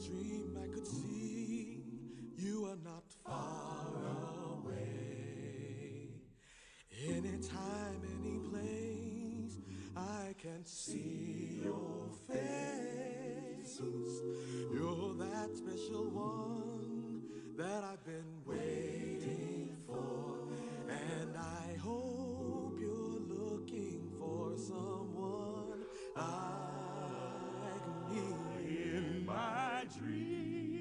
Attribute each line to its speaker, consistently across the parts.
Speaker 1: dream I could see you are not far away. Anytime, any place, I can see your face. You're that special one that I've been waiting for, and I hope you're looking for someone like me. In my dreams,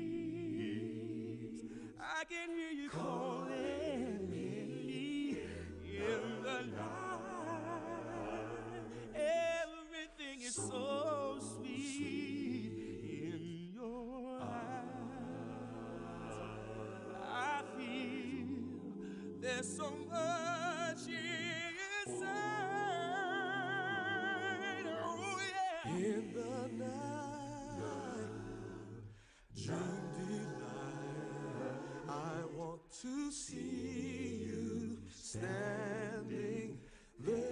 Speaker 1: I can hear you calling me in the night. Everything is so sweet in your eyes. I feel there's so much inside. Oh yeah. In the night, dream delight. I want to see you standing there.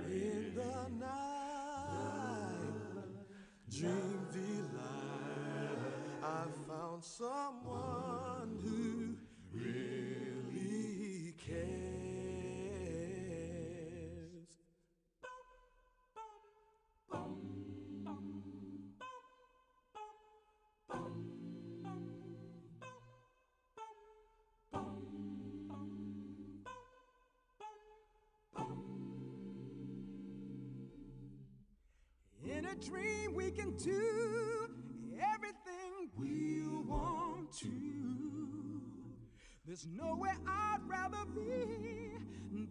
Speaker 1: In the night, dream delight. I found someone who really cares. In a dream we can do everything we want to. There's nowhere I'd rather be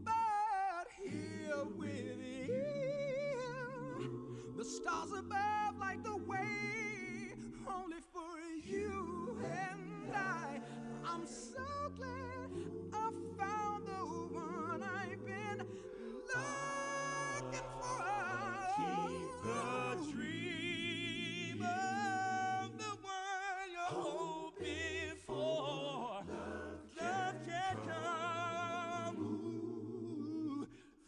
Speaker 1: but here with you. The stars above light the way only for you and I. I'm so glad I found the one I've been looking for. Keep the dream of the one you're hoping for. Love can come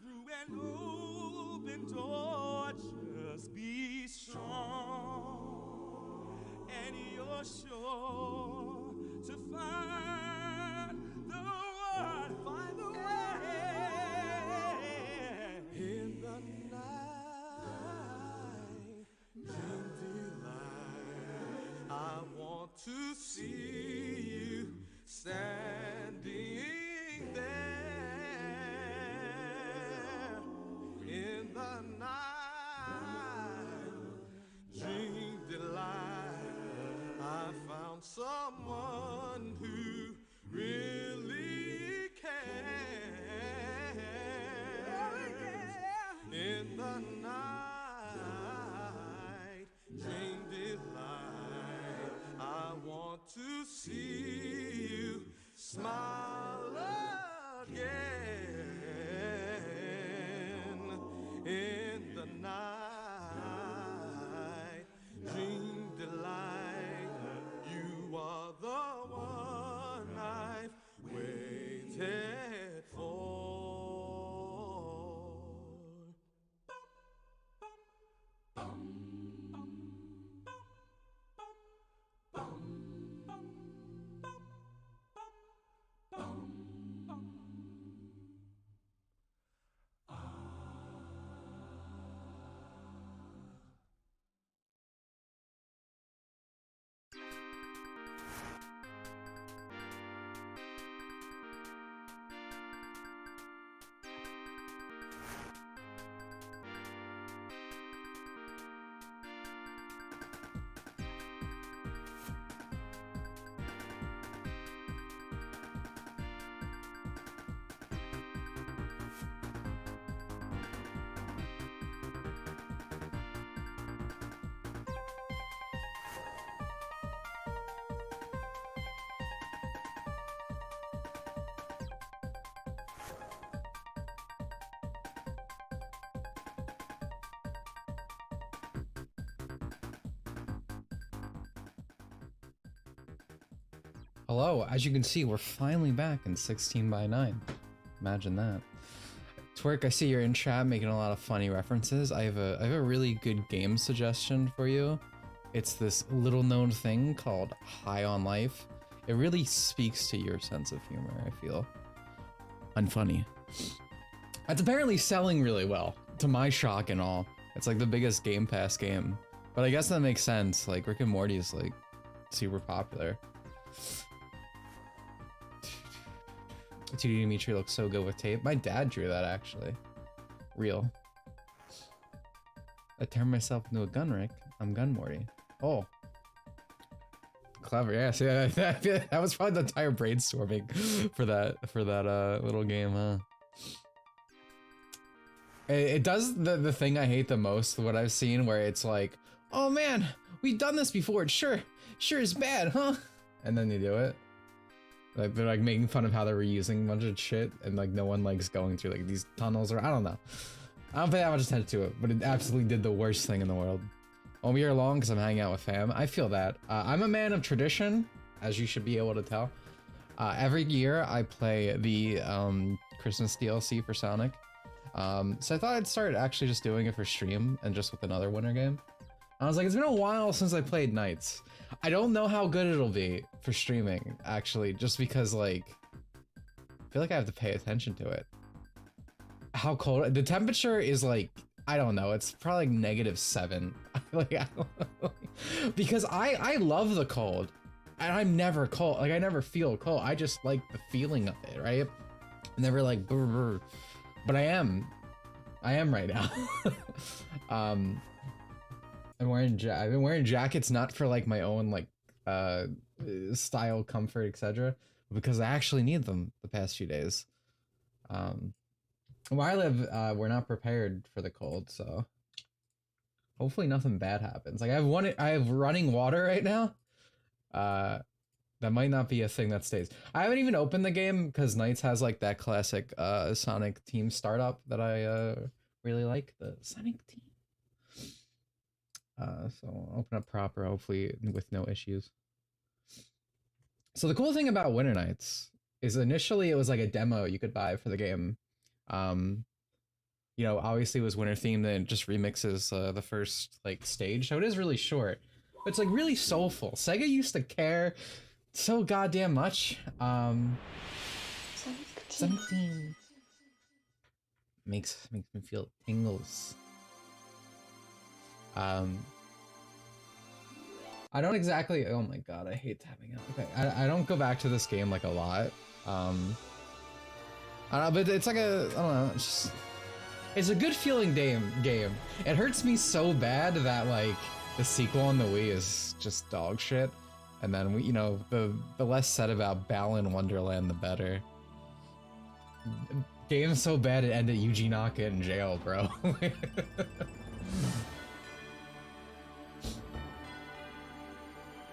Speaker 1: through an open door. Just be strong, and you're sure to find the one. Find the way in the night. Dream delight. I want to see you standing there in the night. Dream delight. I found someone who really cares. In the night, dream delight. I want to see you smile again. In the night, dream delight. You are the one I've waited for.
Speaker 2: Hello, as you can see, we're finally back in 16 by 9. Imagine that. Twerk, I see you're in chat making a lot of funny references. I have a really good game suggestion for you. It's this little known thing called High on Life. It really speaks to your sense of humor, I feel. Unfunny. It's apparently selling really well, to my shock and all. It's like the biggest Game Pass game. But I guess that makes sense, like Rick and Morty is like super popular. 2D Dimitri looks so good with tape. My dad drew that actually. Real. I turned myself into a gun, Rick. I'm Gun Morty. Oh. Clever, yes, yeah. That was probably the entire brainstorming for that little game, huh? It does the thing I hate the most, what I've seen, where it's like, oh man, we've done this before, it sure is bad, huh? And then they do it. Like, they're like making fun of how they're reusing a bunch of shit, and like no one likes going through like these tunnels, or I don't know. I don't pay that much attention to it, but it absolutely did the worst thing in the world. Won't be here long because I'm hanging out with fam. I feel that. I'm a man of tradition, as you should be able to tell. Every year I play the Christmas DLC for Sonic. So I thought I'd start actually just doing it for stream and just with another winter game. I was like, it's been a while since I played Nights. I don't know how good it'll be for streaming, actually, just because like, I feel like I have to pay attention to it. How cold? The temperature is like, I don't know, it's probably like -7. Like, I don't know. Because I love the cold, and I'm never cold. Like, I never feel cold. I just like the feeling of it, right? Never like, brr, brr. But I am right now. I've been wearing jackets not for like my own like style, comfort, etc., but because I actually need them the past few days. Where I live, we're not prepared for the cold, so hopefully nothing bad happens. Like I have running water right now. That might not be a thing that stays. I haven't even opened the game because Nights has like that classic Sonic team startup that I really like, the Sonic team. So I'll open up proper, hopefully with no issues. So the cool thing about Winter Nights is initially it was like a demo you could buy for the game. You know, obviously it was winter themed and it just remixes the first like stage, so it is really short. But it's like really soulful. Sega used to care so goddamn much. 17 makes me feel tingles. I don't exactly, oh my god, I hate tapping out. Okay, I don't go back to this game like a lot. I don't know, but it's like a, I don't know, it's a good feeling game. It hurts me so bad that like the sequel on the Wii is just dog shit. And then we, you know, the less said about Balan Wonderland, the better. Game's so bad it ended Yuji Naka in jail, bro.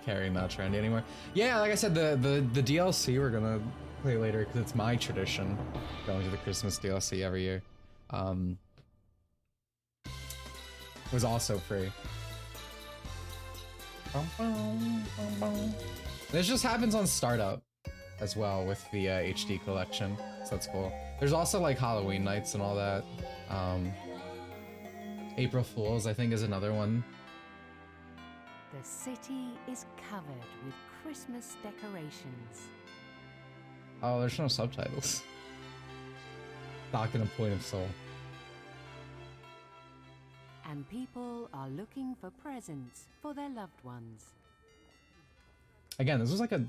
Speaker 2: Carry not trendy anymore. Yeah, like I said, the DLC we're gonna play later because it's my tradition going to the Christmas DLC every year. It was also free. This just happens on startup as well with the HD collection, so that's cool. There's also like Halloween nights and all that. April Fools, I think, is another one.
Speaker 3: The city is covered with Christmas decorations.
Speaker 2: Oh, there's no subtitles. Docked in a point of soul.
Speaker 3: And people are looking for presents for their loved ones.
Speaker 2: Again, this was like a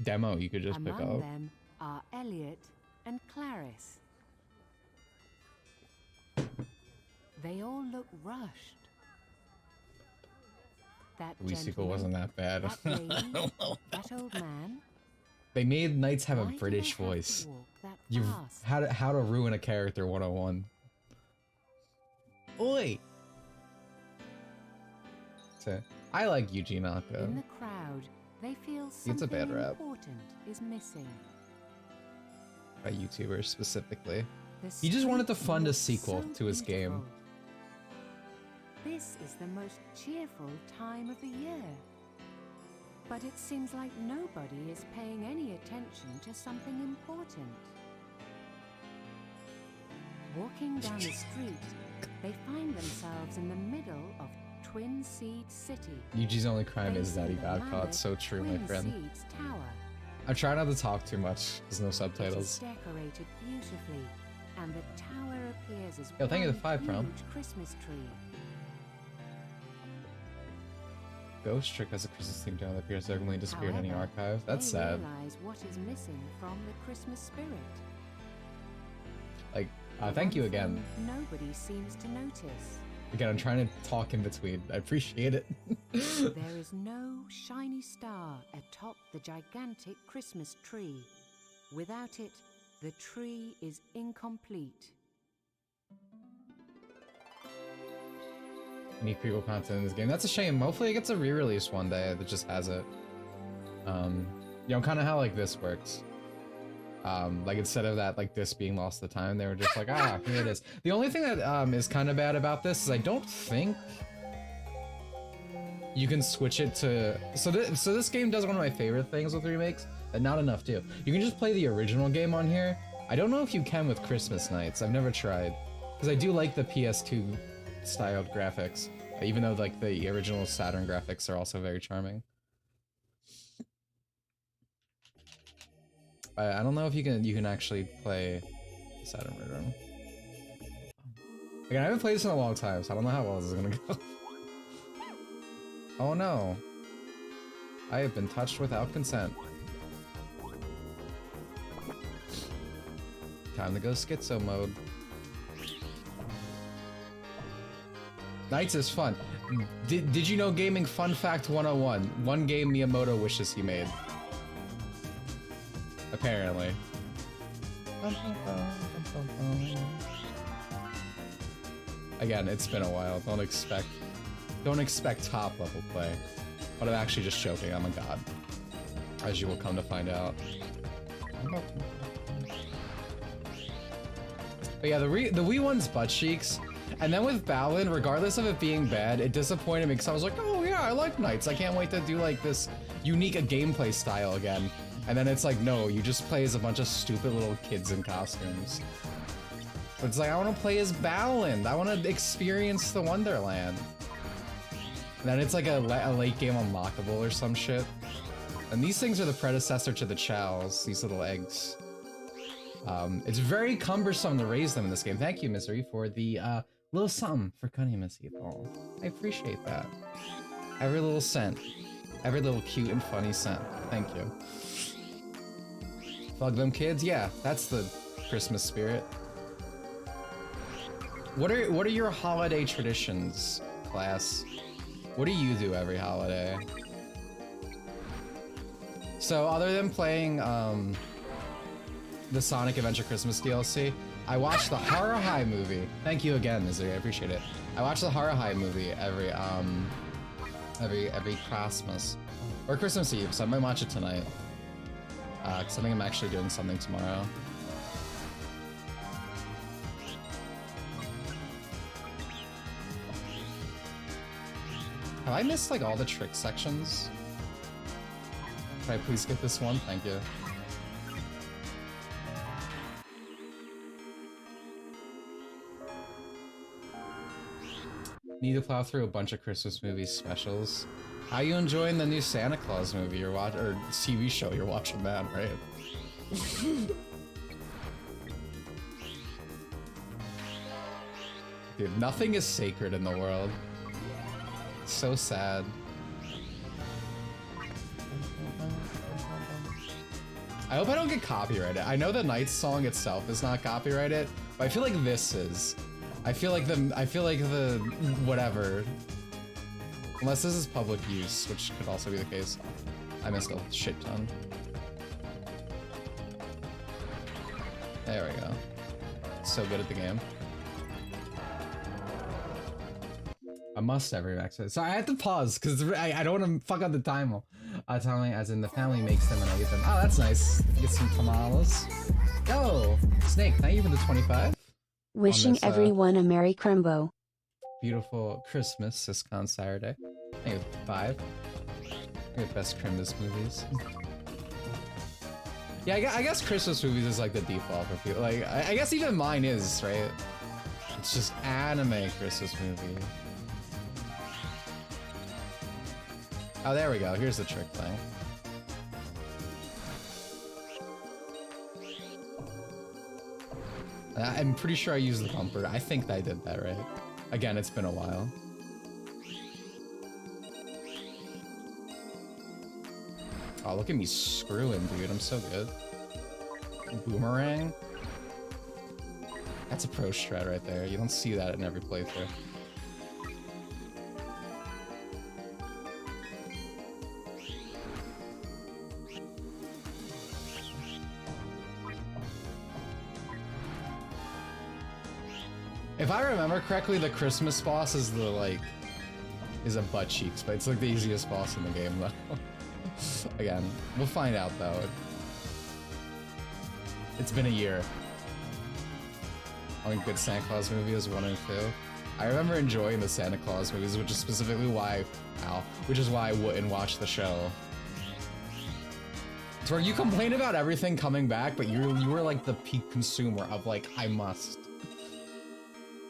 Speaker 2: demo you could just pick
Speaker 3: Among
Speaker 2: up.
Speaker 3: them are Elliot and Clarice. They all look rushed. That
Speaker 2: The Wii sequel
Speaker 3: gentleman,
Speaker 2: wasn't that bad.
Speaker 3: that lady, that old man.
Speaker 2: They made Knights have a
Speaker 3: Why do
Speaker 2: British
Speaker 3: they have to
Speaker 2: voice.
Speaker 3: walk that
Speaker 2: You've
Speaker 3: fast?
Speaker 2: how to ruin a character 101. Oi! So, I like Yuji Naka.
Speaker 3: In the crowd, they feel
Speaker 2: It's a
Speaker 3: something
Speaker 2: bad rap.
Speaker 3: important is missing.
Speaker 2: By YouTubers specifically.
Speaker 3: The
Speaker 2: He just wanted to
Speaker 3: street
Speaker 2: fund a
Speaker 3: looks
Speaker 2: sequel
Speaker 3: so
Speaker 2: to his game.
Speaker 3: beautiful. This is the most cheerful time of the year. But it seems like nobody is paying any attention to something important. Walking down the street, they find themselves in the middle of Twin Seeds City.
Speaker 2: Yuji's only crime is that he got caught. So true, my friend.
Speaker 3: Twin Seeds Tower.
Speaker 2: I'm trying not to talk too much. There's no
Speaker 3: It is
Speaker 2: subtitles.
Speaker 3: decorated beautifully, and the tower appears as
Speaker 2: Yo, thank you
Speaker 3: one
Speaker 2: for the 5, Prom.
Speaker 3: huge Christmas tree.
Speaker 2: Ghost Trick has a Christmas theme down that appears suddenly disappeared in any
Speaker 3: However,
Speaker 2: archive. That's
Speaker 3: they
Speaker 2: sad.
Speaker 3: realize what is missing from the Christmas spirit.
Speaker 2: Like,
Speaker 3: The
Speaker 2: thank you
Speaker 3: one
Speaker 2: again.
Speaker 3: thing nobody seems to notice.
Speaker 2: Again, I'm trying to talk in between. I appreciate it.
Speaker 3: There is no shiny star atop the gigantic Christmas tree. Without it, the tree is incomplete.
Speaker 2: Any prequel content in this game. That's a shame. Hopefully it gets a re-release one day that just has it. You know, kind of how like this works. Like instead of that like this being lost to time, they were just like, ah, here it is. The only thing that is kind of bad about this is I don't think you can switch it to so this game does one of my favorite things with remakes that not enough do. You can just play the original game on here. I don't know if you can with Christmas Nights. I've never tried because I do like the PS2 styled graphics, even though like the original Saturn graphics are also very charming. I don't know if you can actually play Saturn version. Again, I haven't played this in a long time, so I don't know how well this is gonna go. Oh no. I have been touched without consent. Time to go schizo mode. Nights is fun. Did you know gaming fun fact 101? One game Miyamoto wishes he made. Apparently. Again, it's been a while. Don't expect top level play. But I'm actually just joking. I'm a god, as you will come to find out. But yeah, the Wii one's butt cheeks. And then with Balan, regardless of it being bad, it disappointed me because I was like, oh yeah, I like Nights. I can't wait to do like this unique gameplay style again. And then it's like, no, you just play as a bunch of stupid little kids in costumes. But it's like, I want to play as Balan. I want to experience the Wonderland. And then it's like a late game unlockable or some shit. And these things are the predecessor to the Chaos, these little eggs. It's very cumbersome to raise them in this game. Thank you, Misery, for the little something for cutting Missy. Oh, I appreciate that. Every little cent. Every little cute and funny cent. Thank you. Plug them kids? Yeah, that's the Christmas spirit. What are your holiday traditions, class? What do you do every holiday? So other than playing the Sonic Adventure Christmas DLC, I watched the Horror High movie. Thank you again, Misery, I appreciate it. I watch the Horror High movie every Christmas or Christmas Eve, so I might watch it tonight. Because I think I'm actually doing something tomorrow. Have I missed like all the trick sections? Can I please get this one? Thank you. Need to plow through a bunch of Christmas movie specials. How you enjoying the new Santa Claus movie you're watching, or TV show you're watching that, right? Dude, nothing is sacred in the world. It's so sad. I hope I don't get copyrighted. I know the Nights song itself is not copyrighted, but I feel like this is. I feel like the whatever. Unless this is public use, which could also be the case. I missed a shit ton. There we go. So good at the game. I must every max. So I had to pause because I don't want to fuck up the timer. Timing as in the family makes them and I eat them. Oh, that's nice. Get some tamales. Yo, Snake, thank you for the 25.
Speaker 4: Wishing
Speaker 2: this,
Speaker 4: everyone a Merry Crimbo.
Speaker 2: Beautiful Christmas, Siscon Saturday. Thank you for 5. You're the best Christmas movies. Yeah, I guess Christmas movies is like the default for people. Like, I guess even mine is, right? It's just anime Christmas movie. Oh, there we go. Here's the trick thing. I'm pretty sure I used the bumper. I think I did that right. Again, it's been a while. Oh, look at me screwing, dude. I'm so good. Boomerang. That's a pro strat right there. You don't see that in every playthrough. If I remember correctly, the Christmas boss is the, like, is a butt cheeks, but it's like the easiest boss in the game, though. Again, we'll find out, though. It's been a year. Only good Santa Claus movie is 1 and 2. I remember enjoying the Santa Claus movies, which is specifically why, which is why I wouldn't watch the show. It's where you complain about everything coming back, but you were like the peak consumer of like, I must.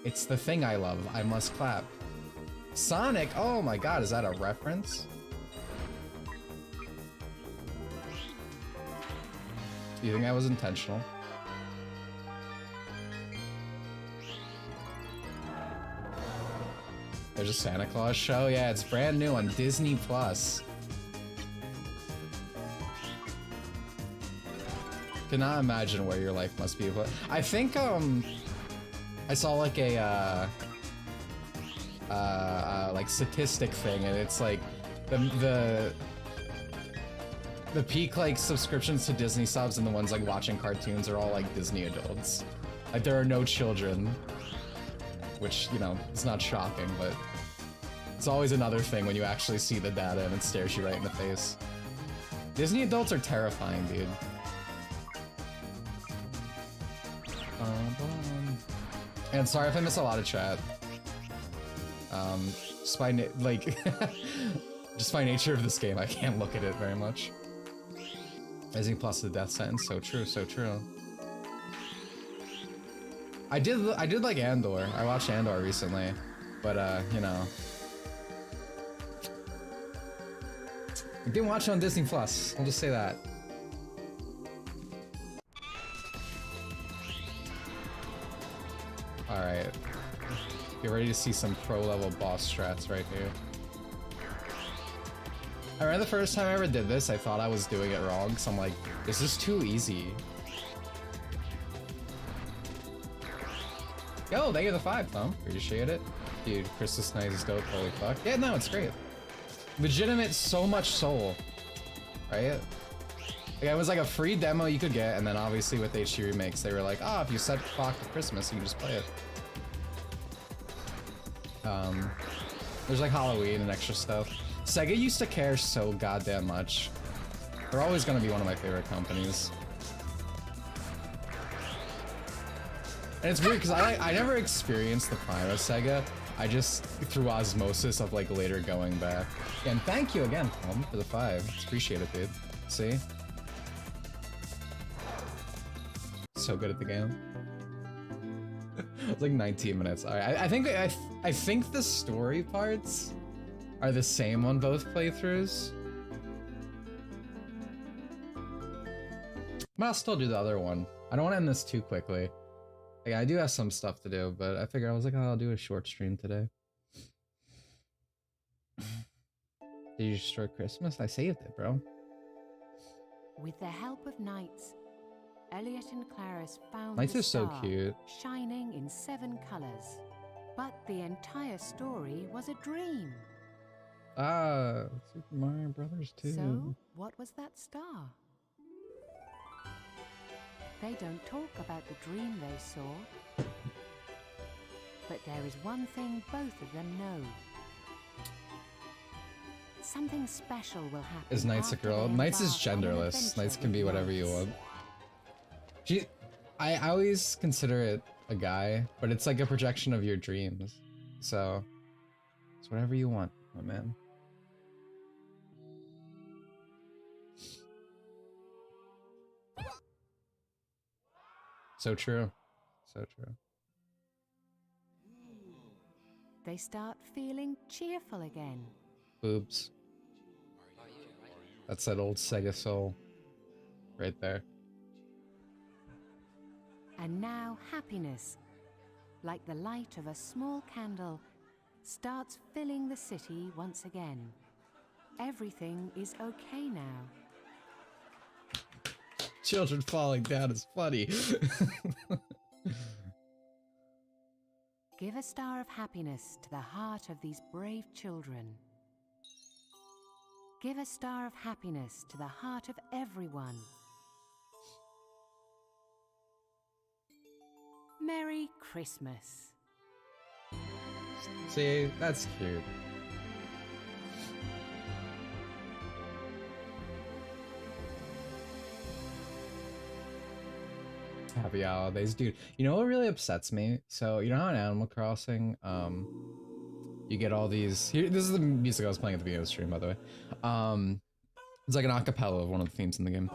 Speaker 2: It's the thing I love. I must clap. Sonic. Oh my god, is that a reference? Do you think that was intentional? There's a Santa Claus show? Yeah, it's brand new on Disney Plus. Cannot imagine where your life must be, but I think I saw like a like statistic thing, and it's like the peak like subscriptions to Disney subs and the ones like watching cartoons are all like Disney adults. Like there are no children, which, you know, it's not shocking, but it's always another thing when you actually see the data and it stares you right in the face. Disney adults are terrifying, dude. And sorry if I miss a lot of chat. Just by like, just by nature of this game, I can't look at it very much. Disney Plus the death sentence, so true, so true. I did like Andor. I watched Andor recently, but you know, I didn't watch it on Disney Plus. I'll just say that. All right, get ready to see some pro level boss strats right here. I remember the first time I ever did this, I thought I was doing it wrong, so I'm like, this is too easy. Yo, thank you for the 5, Thumb. Appreciate it. Dude, Christmas night is dope, holy fuck. Yeah, no, it's great. Legitimate, so much soul. Right? Like, it was like a free demo you could get, and then obviously with HD remakes, they were like, oh, if you set clock to Christmas, you can just play it. There's like Halloween and extra stuff. Sega used to care so goddamn much. They're always gonna be one of my favorite companies. And it's weird because I never experienced the prime of Sega. I just, through osmosis of like later going back. And thank you again, Tom, for the 5. It's appreciated, dude. See? So good at the game. It's like 19 minutes. All right, I think the story parts are the same on both playthroughs. But I'll still do the other one. I don't want to end this too quickly. Like, I do have some stuff to do, but I figured I was like, oh, I'll do a short stream today. Did you destroy Christmas? I saved it, bro.
Speaker 3: With the help of Knights, Elliot and Clarice found
Speaker 2: Knights
Speaker 3: the
Speaker 2: is so
Speaker 3: star,
Speaker 2: cute.
Speaker 3: shining in 7 colors. But the entire story was a dream.
Speaker 2: Ah, Super Mario Brothers 2.
Speaker 3: So, what was that star? They don't talk about the dream they saw. But there is one thing both of them know. Something special will happen.
Speaker 2: Is Knights a
Speaker 3: after
Speaker 2: girl?
Speaker 3: they
Speaker 2: Knights is
Speaker 3: embark on an
Speaker 2: genderless.
Speaker 3: adventure
Speaker 2: Knights can
Speaker 3: with
Speaker 2: be whatever you
Speaker 3: Knights.
Speaker 2: want. I always consider it a guy, but it's like a projection of your dreams. So, it's whatever you want, my man. So true. So true.
Speaker 3: They start feeling cheerful again.
Speaker 2: Boobs. That's that old Sega soul right there.
Speaker 3: And now happiness, like the light of a small candle, starts filling the city once again. Everything is okay now.
Speaker 2: Children falling down is funny.
Speaker 3: Give a star of happiness to the heart of these brave children. Give a star of happiness to the heart of everyone. Merry Christmas.
Speaker 2: See, that's cute. Happy holidays, dude. You know what really upsets me? So you know how in Animal Crossing, you get all these. Here, this is the music I was playing at the beginning of the stream, by the way. It's like an acapella of one of the themes in the game,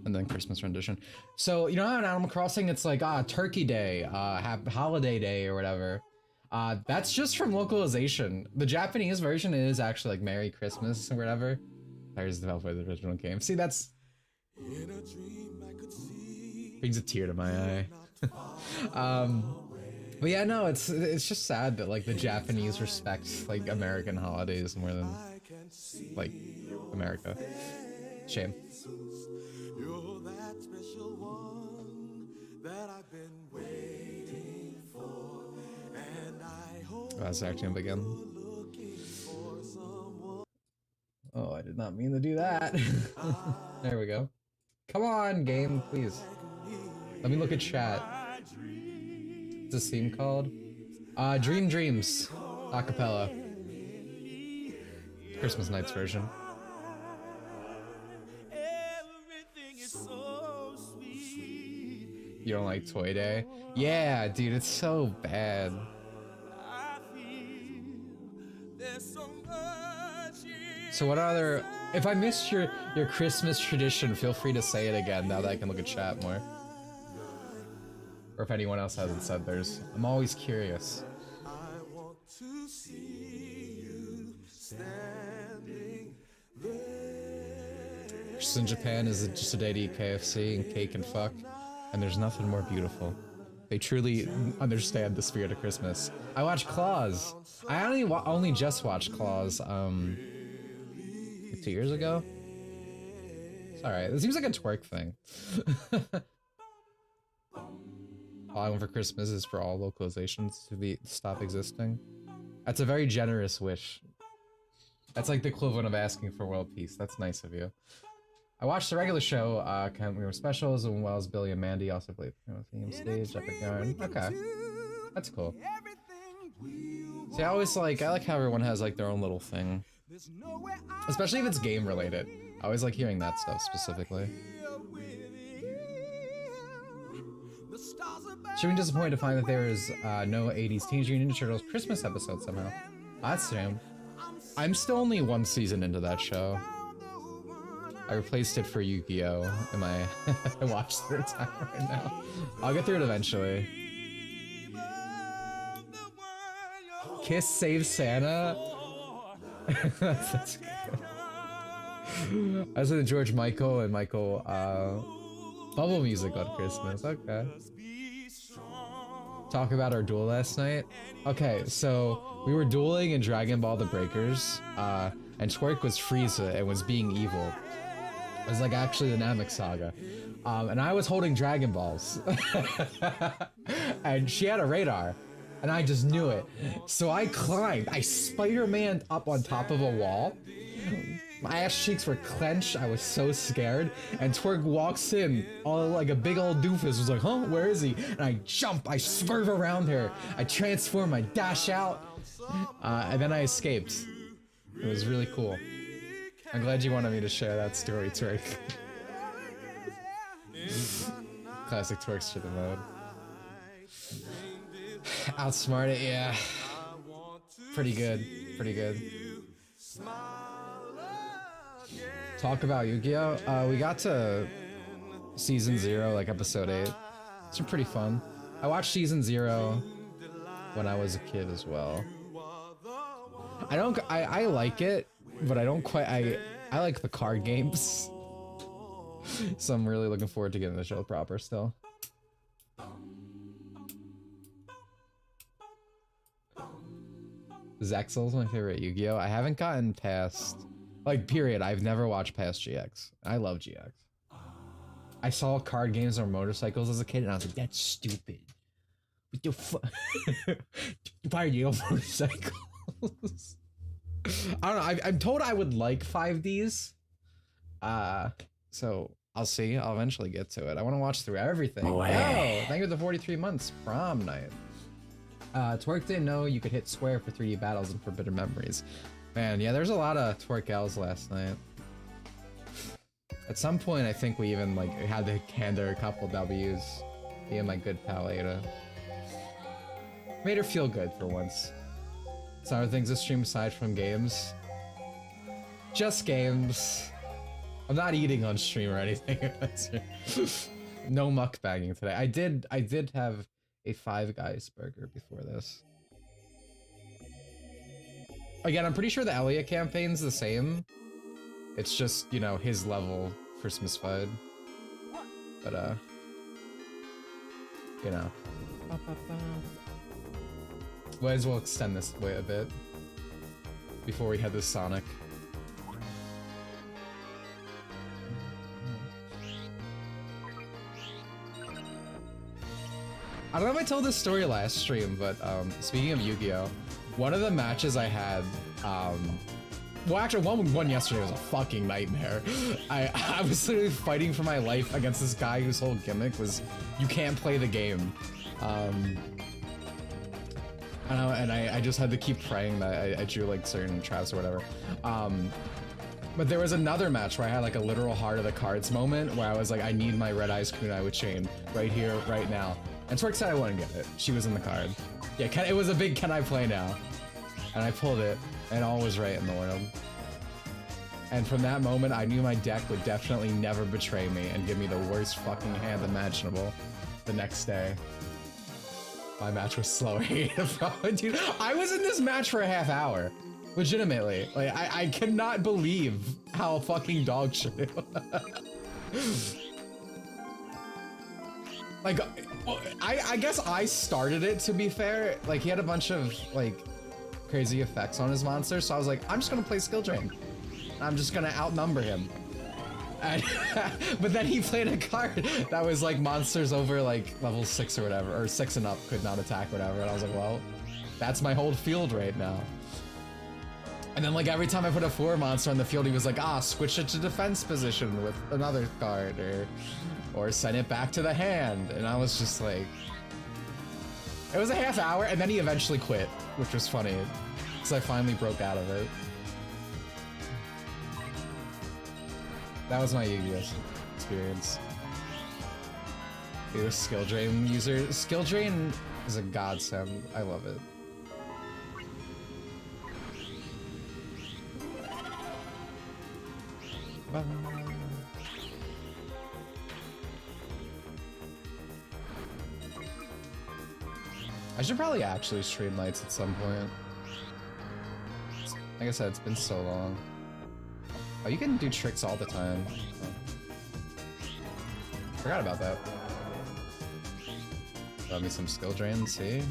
Speaker 2: and then Christmas rendition. So you know how in Animal Crossing it's like Turkey Day, Holiday Day, or whatever. That's just from localization. The Japanese version is actually like Merry Christmas or whatever. There's developed by the original game. See, that's brings a tear to my eye. But yeah, no, it's just sad that like the Japanese respect like American holidays more than like America. Shame.
Speaker 1: You're that special one that I've been waiting for, and I hope
Speaker 2: That's acting up again. Oh, I did not mean to do that. There we go. Come on, game, please. Let me look at chat. What's this theme called? Dream Dreams. Acapella. Christmas Night's version. You don't like Toy Day? Yeah, dude, it's so bad. So what other... If I missed your Christmas tradition, feel free to say it again now that I can look at chat more. Or if anyone else hasn't said theirs. I'm always curious. Just in Japan is just a day to eat KFC and cake and fuck. And there's nothing more beautiful. They truly understand the spirit of Christmas. I watched Claus. I only just watched Claus 2 years ago. It's alright. It seems like a twerk thing. All I want for Christmas is for all localizations to stop existing. That's a very generous wish. That's like the equivalent of asking for world peace. That's nice of you. I watched the regular show, we were specials, and well as Billy and Mandy also played theme stage, Epic Yarn. Okay. That's cool. See, I like how everyone has like their own little thing. Especially if it's game related. I always like hearing that stuff specifically. Should be disappointed to find that there is no 80s Teenage Mutant Ninja Turtles Christmas episode somehow. That's damn. I'm still only 1 season into that show. I replaced it for Yu-Gi-Oh! I watched third time right now. I'll get through it eventually. Kiss Save Santa? That's good. I was in George Michael and Michael bubble music on Christmas. Okay. Talk about our duel last night. Okay, so we were dueling in Dragon Ball: The Breakers, and Twerk was Frieza and was being evil. It was like actually the Namek Saga. And I was holding Dragon Balls. And she had a radar. And I just knew it. So I climbed. I Spider-Man'd up on top of a wall. My ass cheeks were clenched. I was so scared. And Twerk walks in, all like a big old doofus. Was like, huh, where is he? And I jump, I swerve around her. I transform, I dash out. And then I escaped. It was really cool. I'm glad you wanted me to share that story, Twerk. Classic Twerk's to the mode. Outsmart it, yeah. Pretty good, pretty good. Talk about Yu-Gi-Oh! We got to season 0, like episode 8. It's pretty fun. I watched season 0 when I was a kid as well. I like it, but I don't quite, I like the card games. So I'm really looking forward to getting the show proper still. Zexel's my favorite Yu-Gi-Oh! I haven't gotten past, like, period. I've never watched past GX. I love GX. I saw card games or motorcycles as a kid, and I was like, that's stupid. What the fuck? Why are you on motorcycles? I don't know. I'm told I would like 5Ds. So I'll see. I'll eventually get to it. I want to watch through everything. Oh, thank you for the 43 months. Prom night. Twerk didn't know you could hit square for 3D battles and Forbidden Memories. Man, yeah, there's a lot of twerk gals last night. At some point, I think we even like had to hand her a couple W's. Me and my good pal Ada. Made her feel good for once. Some other things to stream aside from games. Just games. I'm not eating on stream or anything. No mukbanging today. I did have a Five Guys burger before this. Again, I'm pretty sure the Elliot campaign's the same. It's just, you know, his level Christmas vibe. But, you know. Might as well extend this way a bit before we head to Sonic. I don't know if I told this story last stream, but speaking of Yu-Gi-Oh, one of the matches I had, well, actually, one yesterday was a fucking nightmare. I was literally fighting for my life against this guy whose whole gimmick was you can't play the game. And I just had to keep praying that I drew like certain traps or whatever. But there was another match where I had like a literal heart of the cards moment where I was like, I need my Red Eyes Kunai with Chain right here, right now. And Twerk said I wouldn't get it. She was in the card. Yeah, it was a big can I play now? And I pulled it, and all was right in the world. And from that moment, I knew my deck would definitely never betray me and give me the worst fucking hand imaginable the next day. My match was slower. Dude, I was in this match for a half hour. Legitimately. Like, I cannot believe how fucking dog shit it was. Like, I guess I started it, to be fair. Like, he had a bunch of, like, crazy effects on his monster, so I was like, I'm just gonna play Skill Drain. I'm just gonna outnumber him. And but then he played a card that was like monsters over like level 6 or whatever, or 6 and up could not attack, whatever, and I was like, well, that's my whole field right now. And then like every time I put a 4 monster on the field, he was like, switch it to defense position with another card, or send it back to the hand. And I was just like, it was a half hour, and then he eventually quit, which was funny, because I finally broke out of it. That was my Yu-Gi-Oh experience. He was Skill Drain user. Skill Drain is a godsend. I love it. I should probably actually stream nights at some point. Like I said, it's been so long. Oh, you can do tricks all the time. Oh. Forgot about that. Got me some skill drain, see?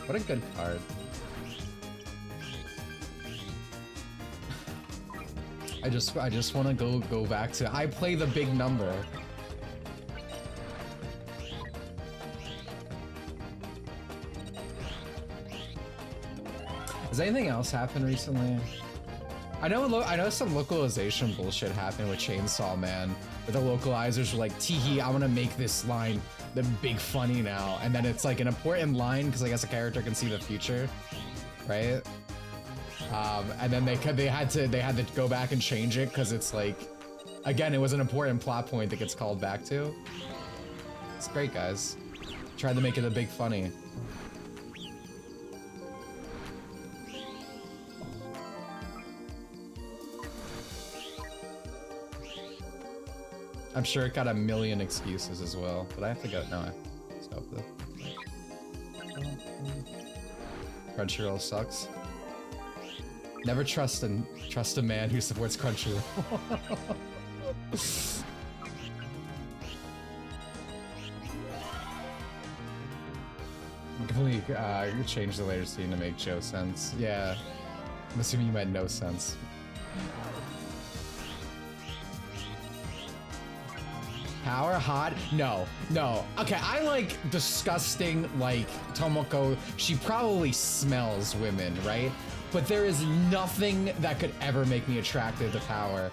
Speaker 2: What a good card. I just want to go back to, I play the big number. Has anything else happened recently? I know some localization bullshit happened with Chainsaw Man, where the localizers were like, teehee, I want to make this line the big funny now, and then it's like an important line because I guess a character can see the future, right? And then they had to go back and change it because it's like, again, it was an important plot point that gets called back to. It's great, guys. Tried to make it a big funny. I'm sure it got a million excuses as well, but I have to go. No, I stop this. Crunchyroll sucks. Never trust a man who supports Crunchyroll. Completely change the later scene to make Joe sense. Yeah, I'm assuming you meant no sense. Power hot? No, no. Okay, I like disgusting, like, Tomoko. She probably smells women, right? But there is nothing that could ever make me attracted to Power.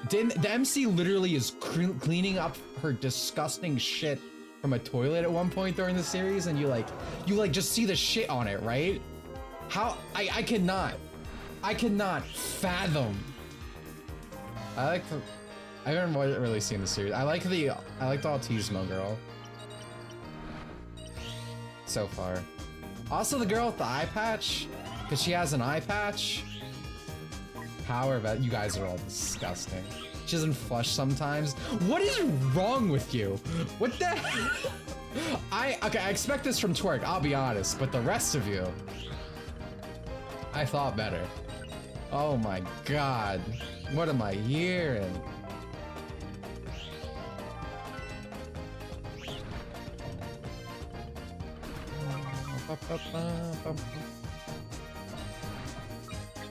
Speaker 2: The MC literally is cleaning up her disgusting shit from a toilet at one point during the series, and you just see the shit on it, right? How I cannot fathom. I haven't really seen the series. I like the Autismo girl so far. Also the girl with the eye patch, because she has an eye patch. Power, but you guys are all disgusting. She doesn't flush sometimes. What is wrong with you? What the hell? I expect this from Twerk, I'll be honest, but the rest of you, I thought better. Oh my god. What am I hearing?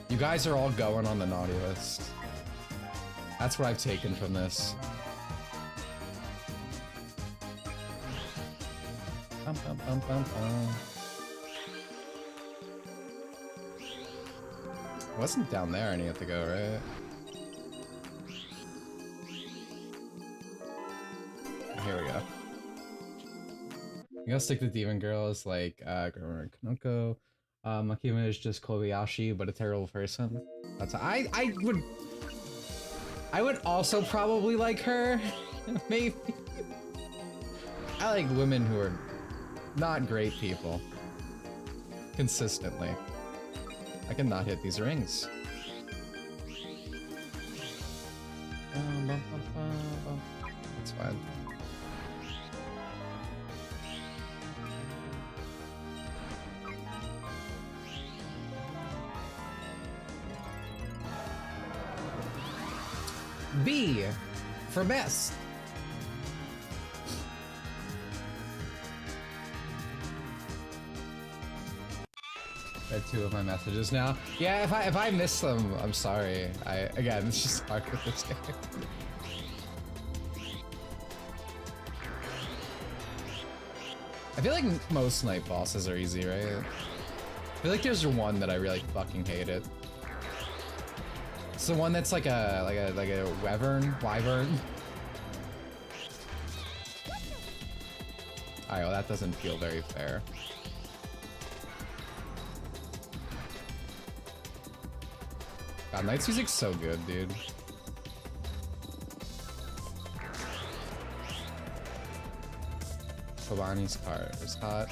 Speaker 2: You guys are all going on the naughty list. That's what I've taken from this. Wasn't down there, I need to go, right? Here we go. You gotta stick to Demon Girls like Kanoko. Makima is just Kobayashi, but a terrible person. That's I would also probably like her. Maybe. I like women who are not great people. Consistently. I cannot hit these rings. That's fine. B for best. Read 2 of my messages now. Yeah, if I miss them, I'm sorry. Again, it's just hard with this game. I feel like most night bosses are easy, right? I feel like there's one that I really fucking hated. It's the one that's like a wyvern. Alright, well that doesn't feel very fair. God, Night's music's so good, dude. Kobani's car is hot.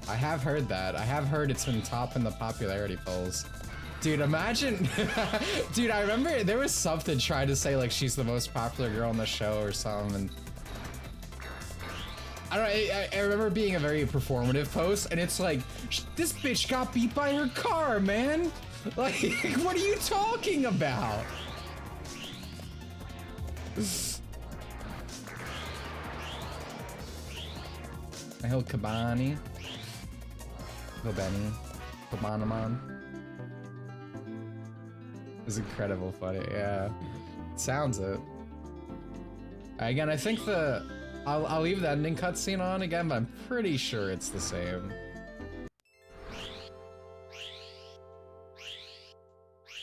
Speaker 2: I have heard that. I have heard it's been top in the popularity polls. Dude, imagine, dude, I remember there was something trying to say like she's the most popular girl on the show or something. And I don't know, I remember being a very performative post and it's like, this bitch got beat by her car, man. Like, what are you talking about? I held Kabani. Kobani. Kobanaman. It was incredible funny, yeah. Sounds it. Again, I think I'll leave the ending cutscene on again, but I'm pretty sure it's the same.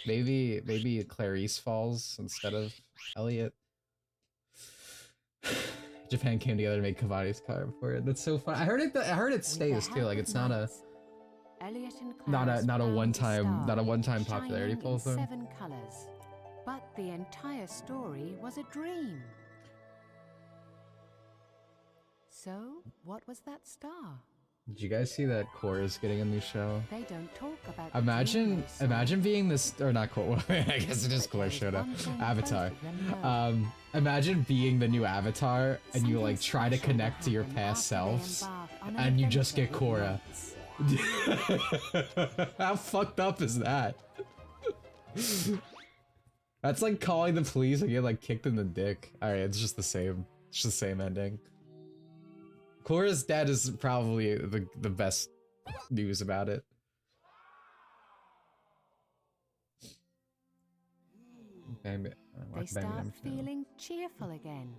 Speaker 2: Maybe Clarice falls instead of Elliot. Japan came together to make Kavani's car for it. That's so fun. I heard it stays too. Like it's not a one-time popularity poll thing.
Speaker 3: 7 colors, but the entire story was a dream. So, what was that star?
Speaker 2: Did you guys see that Korra's getting a new show?
Speaker 3: They don't talk about the
Speaker 2: Imagine,
Speaker 3: dream they saw.
Speaker 2: imagine being this, or not Korra, I guess it is Korra showed up. Avatar. Imagine being the new Avatar, and you like try to connect to your past selves, and you just get Korra. How fucked up is that? That's like calling the police and get like kicked in the dick. Alright, it's just the same. It's the same ending. Korra's dead is probably the best news about it.
Speaker 3: They start feeling cheerful again.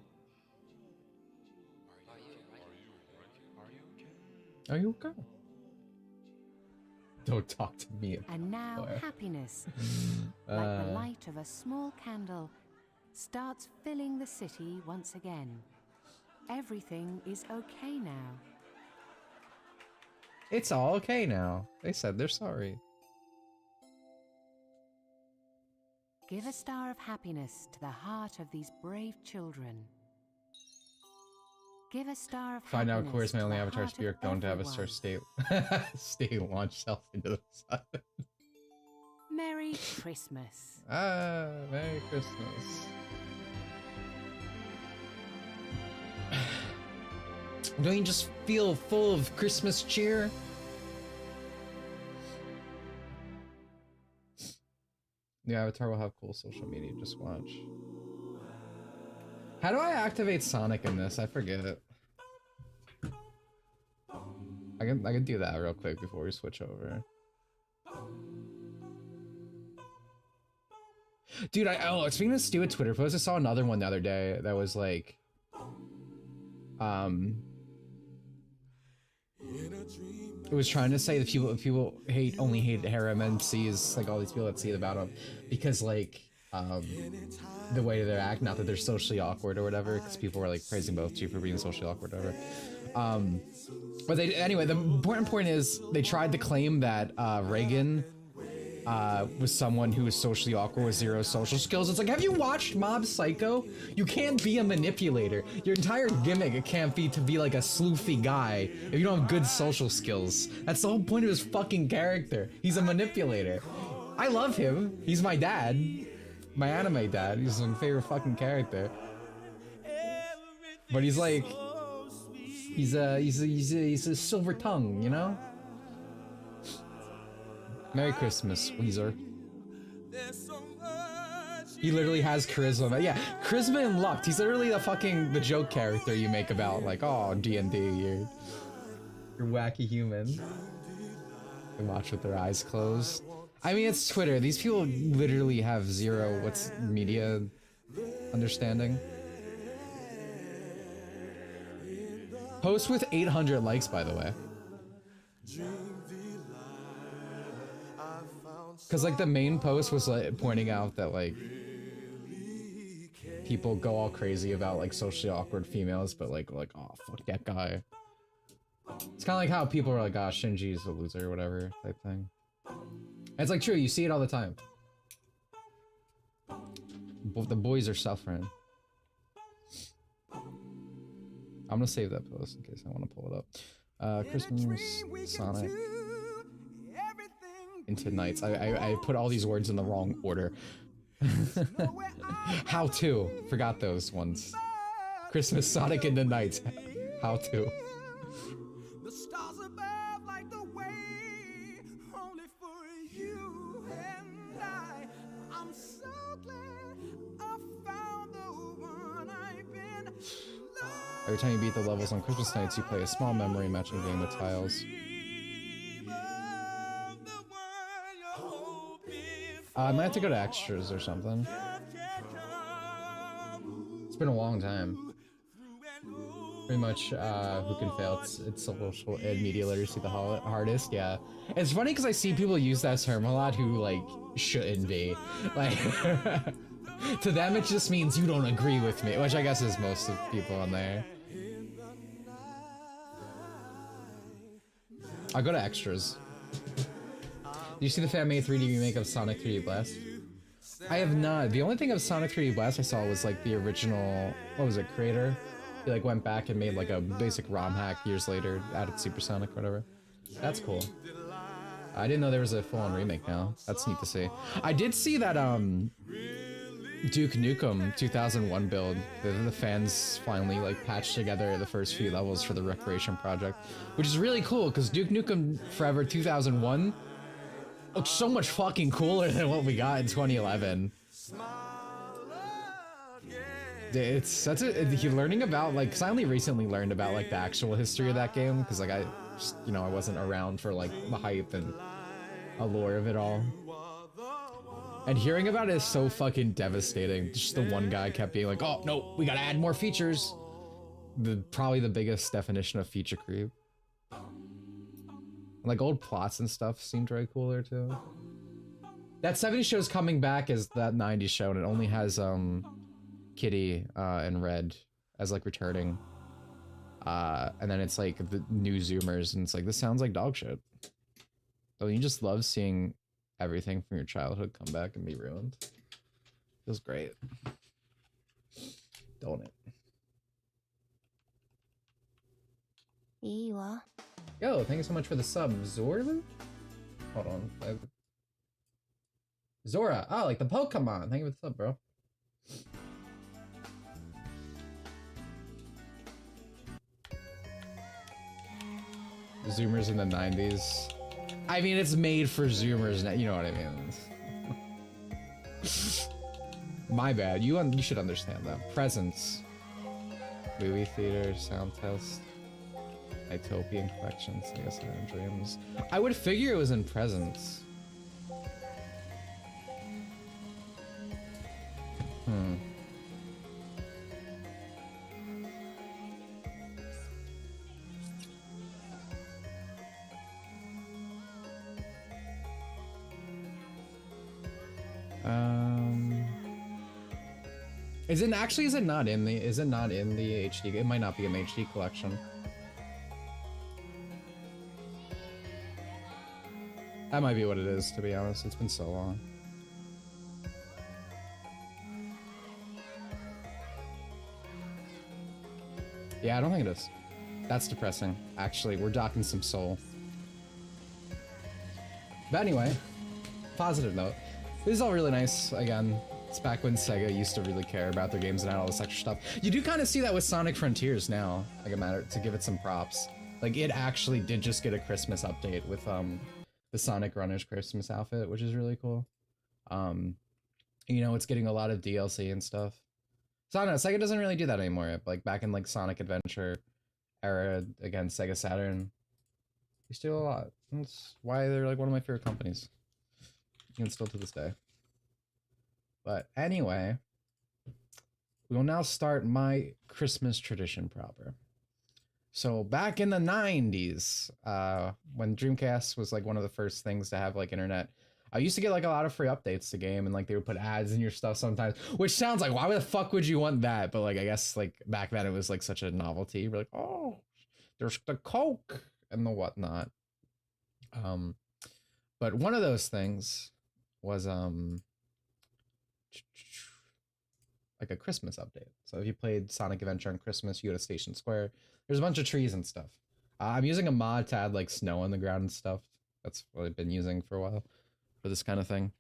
Speaker 2: Are you okay? Don't talk to me.
Speaker 3: And now happiness, like the light of a small candle, starts filling the city once again. Everything is okay now.
Speaker 2: It's all okay now. They said they're sorry.
Speaker 3: Give a star of happiness to the heart of these brave children. Give a star of
Speaker 2: Find out
Speaker 3: happiness
Speaker 2: Korra's my
Speaker 3: to
Speaker 2: only
Speaker 3: the
Speaker 2: avatar
Speaker 3: heart
Speaker 2: spirit
Speaker 3: of
Speaker 2: going to
Speaker 3: everyone.
Speaker 2: Avatar stay launch self into the sun.
Speaker 3: Merry Christmas.
Speaker 2: Ah, Merry Christmas. Don't you just feel full of Christmas cheer? The Avatar will have cool social media, just watch. How do I activate Sonic in this? I forget it. I can do that real quick before we switch over. Dude, speaking of stupid Twitter posts, I saw another one the other day that was like, it was trying to say that people only hate harem MCs, like all these people that see it about them, because like the way they act, not that they're socially awkward or whatever, because people were like praising both G for being socially awkward or whatever. But anyway, the important point is they tried to claim that Reagan was someone who was socially awkward with zero social skills. It's like, have you watched Mob Psycho? You can't be a manipulator. Your entire gimmick, it can't be to be like a sleuthy guy if you don't have good social skills. That's the whole point of his fucking character. He's a manipulator. I love him. He's my dad. My anime dad. He's my favorite fucking character. But he's like, he's a silver tongue, you know? Merry Christmas, Weezer. He literally has charisma. Yeah, charisma and luck. He's literally the joke character you make about like, oh, D&D, you're wacky human. They watch with their eyes closed. I mean, it's Twitter. These people literally have zero media understanding. Post with 800 likes, by the way. Because like the main post was like pointing out that like people go all crazy about like socially awkward females, but like oh fuck that guy. It's kind of like how people are like, oh, Shinji's a loser or whatever type thing. And it's like true, you see it all the time. The boys are suffering. I'm gonna save that post in case I want to pull it up. Christmas, Sonic. Into nights. I put all these words in the wrong order. How to. Forgot those ones. Christmas, Sonic into nights. How to.
Speaker 1: The stars above light the way, only for you and I. I'm so glad I found the one I've been loving.
Speaker 2: Every time you beat the levels on Christmas nights, you play a small memory matching game with tiles. I might have to go to extras or something. It's been a long time. Pretty much, who can fail? It's social and media literacy the hardest, yeah. It's funny because I see people use that term a lot who, like, shouldn't be. Like, to them it just means you don't agree with me, which I guess is most of people on there. I'll go to extras. Did you see the fan-made 3D remake of Sonic 3D Blast? I have not. The only thing of Sonic 3D Blast I saw was like the original, what was it, creator? He like went back and made like a basic ROM hack years later, added Supersonic or whatever. That's cool. I didn't know there was a full-on remake now. That's neat to see. I did see that Duke Nukem 2001 build. The fans finally like patched together the first few levels for the Recreation project, which is really cool because Duke Nukem Forever 2001 looks so much fucking cooler than what we got in 2011. It's such a learning about like, cause I only recently learned about like the actual history of that game because like I wasn't around for like the hype and allure of it all. And hearing about it is so fucking devastating. Just the one guy kept being like, "Oh no, we gotta add more features." Probably the biggest definition of feature creep. Like old plots and stuff seemed way cooler too. That 70s show's coming back as that 90s show, and it only has Kitty and Red as like returning. And then it's like the new Zoomers, and it's like, this sounds like dog shit. So you just love seeing everything from your childhood come back and be ruined. Feels great. Don't it? Yo, thank you so much for the sub, Zorlu? Hold on. Zora. Oh, like the Pokemon. Thank you for the sub, bro. Zoomers in the 90s. I mean, it's made for Zoomers now. You know what I mean? My bad. You should understand that. Presents. Movie theater, sound test. Utopian collections, I guess I have dreams. I would figure it was in Presents. Is it not in the HD? It might not be an HD collection. That might be what it is, to be honest. It's been so long. Yeah, I don't think it is. That's depressing. Actually, we're docking some soul. But anyway, positive note. This is all really nice. Again, it's back when Sega used to really care about their games and all this extra stuff. You do kind of see that with Sonic Frontiers now. Like, a matter to give it some props. Like, it actually did just get a Christmas update with the Sonic Runners Christmas outfit, which is really cool. You know, it's getting a lot of DLC and stuff. So I don't know, Sega doesn't really do that anymore. Like back in like Sonic Adventure era, again, Sega Saturn, they still do a lot. That's why they're like one of my favorite companies. And still to this day. But anyway, we will now start my Christmas tradition proper. So back in the 90s, when Dreamcast was like one of the first things to have like internet, I used to get like a lot of free updates to game, and like they would put ads in your stuff sometimes, which sounds like, why the fuck would you want that? But like, I guess like back then it was like such a novelty. We're like, oh, there's the Coke and the whatnot. But one of those things was like a Christmas update. So if you played Sonic Adventure on Christmas, you go to Station Square. There's a bunch of trees and stuff. I'm using a mod to add like snow on the ground and stuff. That's what I've been using for a while for this kind of thing.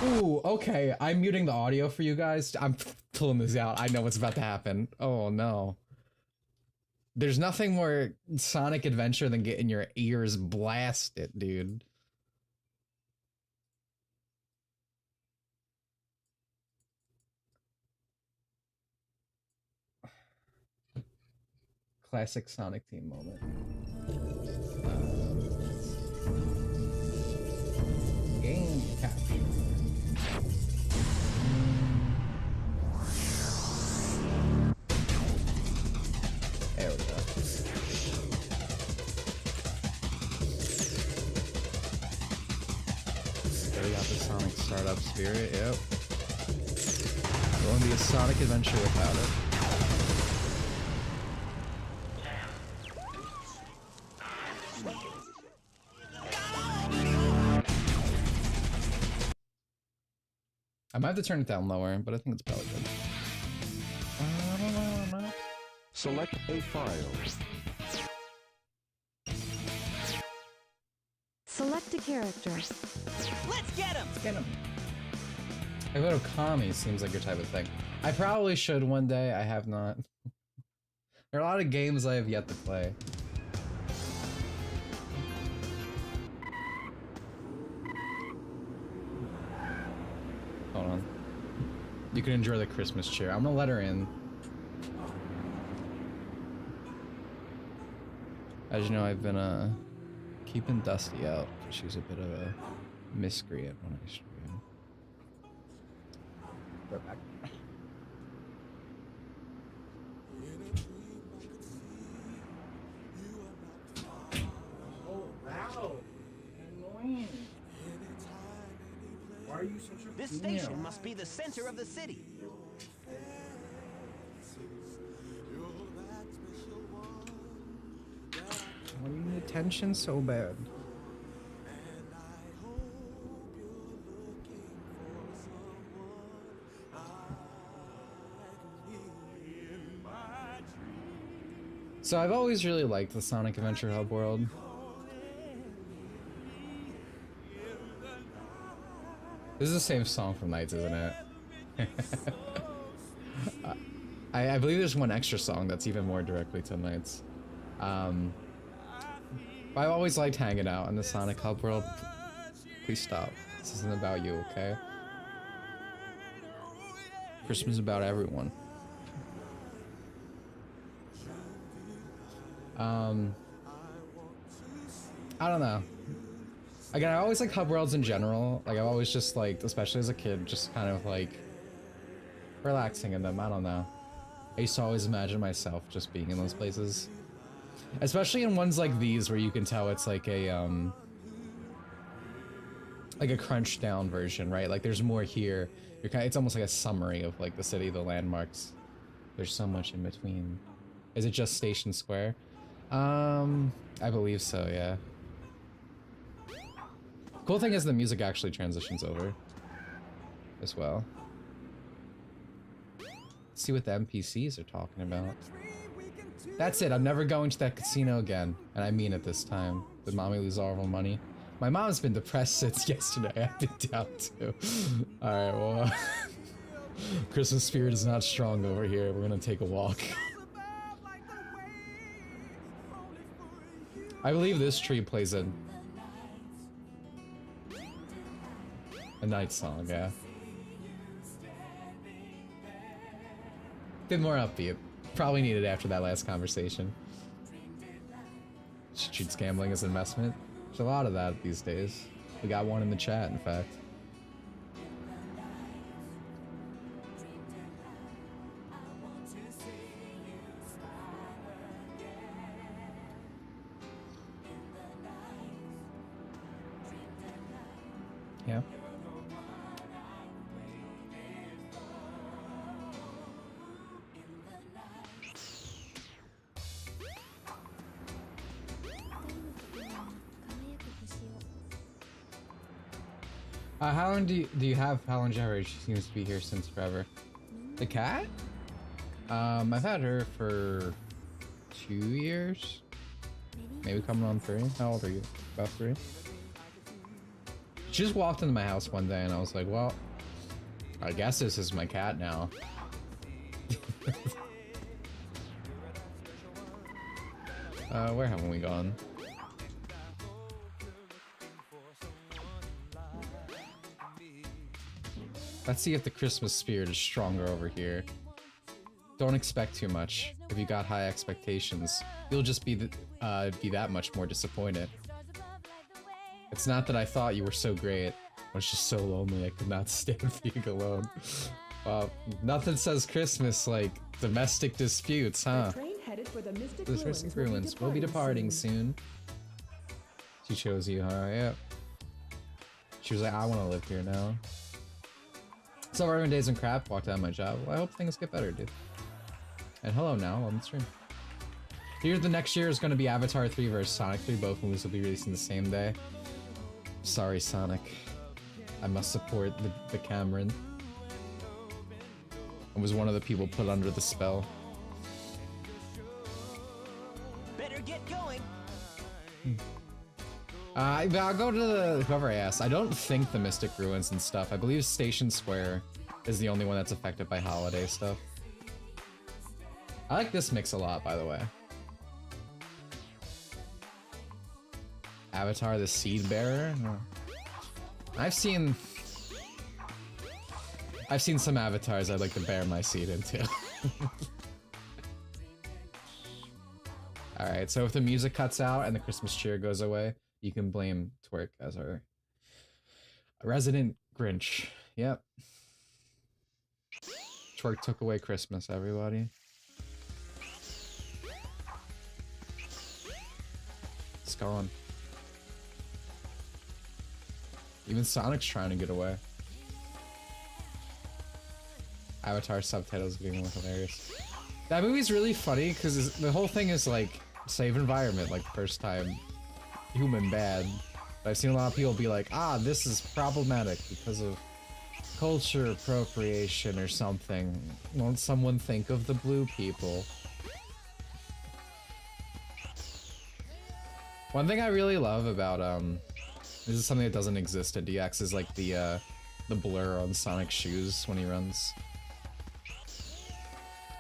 Speaker 2: Ooh, okay. I'm muting the audio for you guys. I'm pulling this out. I know what's about to happen. Oh no. There's nothing more Sonic Adventure than getting your ears blasted, dude. Classic Sonic Team moment. Game capture. There we go. There we got the Sonic startup spirit, yep. Won't be a Sonic Adventure without it. I might have to turn it down lower, but I think it's probably good.
Speaker 5: Select a file.
Speaker 6: Select a character.
Speaker 1: Let's get him!
Speaker 2: Get him. I go to Kami seems like your type of thing. I probably should one day. I have not. There are a lot of games I have yet to play. Hold on. You can enjoy the Christmas cheer. I'm gonna let her in. As you know, I've been keeping Dusty out because she was a bit of a miscreant when I stream. Right back. Oh wow! Annoying. Why are you such a
Speaker 1: This
Speaker 2: female?
Speaker 1: station must be the center of the city.
Speaker 2: Why do you need attention so bad? So I've always really liked the Sonic Adventure Hub world. This is the same song from Nights, isn't it? I believe there's one extra song that's even more directly to Nights. But I've always liked hanging out in the Sonic Hub world. Please stop. This isn't about you, okay? Christmas is about everyone. I don't know. Again, I always like hub worlds in general. Like, I've always just liked, especially as a kid, just kind of like relaxing in them. I don't know. I used to always imagine myself just being in those places. Especially in ones like these where you can tell it's like a crunched down version, right? Like there's more here. You're kind of, it's almost like a summary of like the city, the landmarks. There's so much in between. Is it just Station Square? I believe so, yeah. Cool thing is the music actually transitions over as well. Let's see what the NPCs are talking about. That's it, I'm never going to that casino again. And I mean it this time. Did mommy lose all of her money? My mom's been depressed since yesterday. I've been down too. Alright, well, Christmas spirit is not strong over here. We're gonna take a walk. I believe this tree plays a night song, yeah. Bit more upbeat. Probably needed after that last conversation. She treats gambling as an investment. There's a lot of that these days. We got one in the chat, in fact. Yeah. How long do you have? How long do you have her? She seems to be here since forever. The cat? I've had her for 2 years. Maybe coming on 3. How old are you? About 3? She just walked into my house one day and I was like, well, I guess this is my cat now. Where haven't we gone? Let's see if the Christmas spirit is stronger over here. Don't expect too much. If you got high expectations, you'll just be that much more disappointed. It's not that I thought you were so great. I was just so lonely I could not stand being alone. Well, nothing says Christmas like domestic disputes, huh? The Mystic Ruins will be departing soon. She chose you, huh? Yep. She was like, I want to live here now. So Urban Days and Crap walked out of my job. Well, I hope things get better, dude. And hello now on the stream. The next year is going to be Avatar 3 versus Sonic 3. Both movies will be releasing the same day. Sorry, Sonic. I must support the Cameron. I was one of the people put under the spell.
Speaker 1: Better get going.
Speaker 2: I'll go to the whoever I asked. I don't think the Mystic Ruins and stuff. I believe Station Square is the only one that's affected by holiday stuff. I like this mix a lot, by the way. Avatar the Seed Bearer? No. I've seen some avatars I'd like to bear my seed into. Alright, so if the music cuts out and the Christmas cheer goes away, you can blame Twerk as our resident Grinch. Yep. Twerk took away Christmas, everybody. It's gone. Even Sonic's trying to get away. Avatar subtitles getting more hilarious. That movie's really funny because the whole thing is like save environment, like first time human bad. But I've seen a lot of people be like, ah, this is problematic because of culture appropriation or something. Won't someone think of the blue people? One thing I really love about this is something that doesn't exist in DX is like the blur on Sonic's shoes when he runs.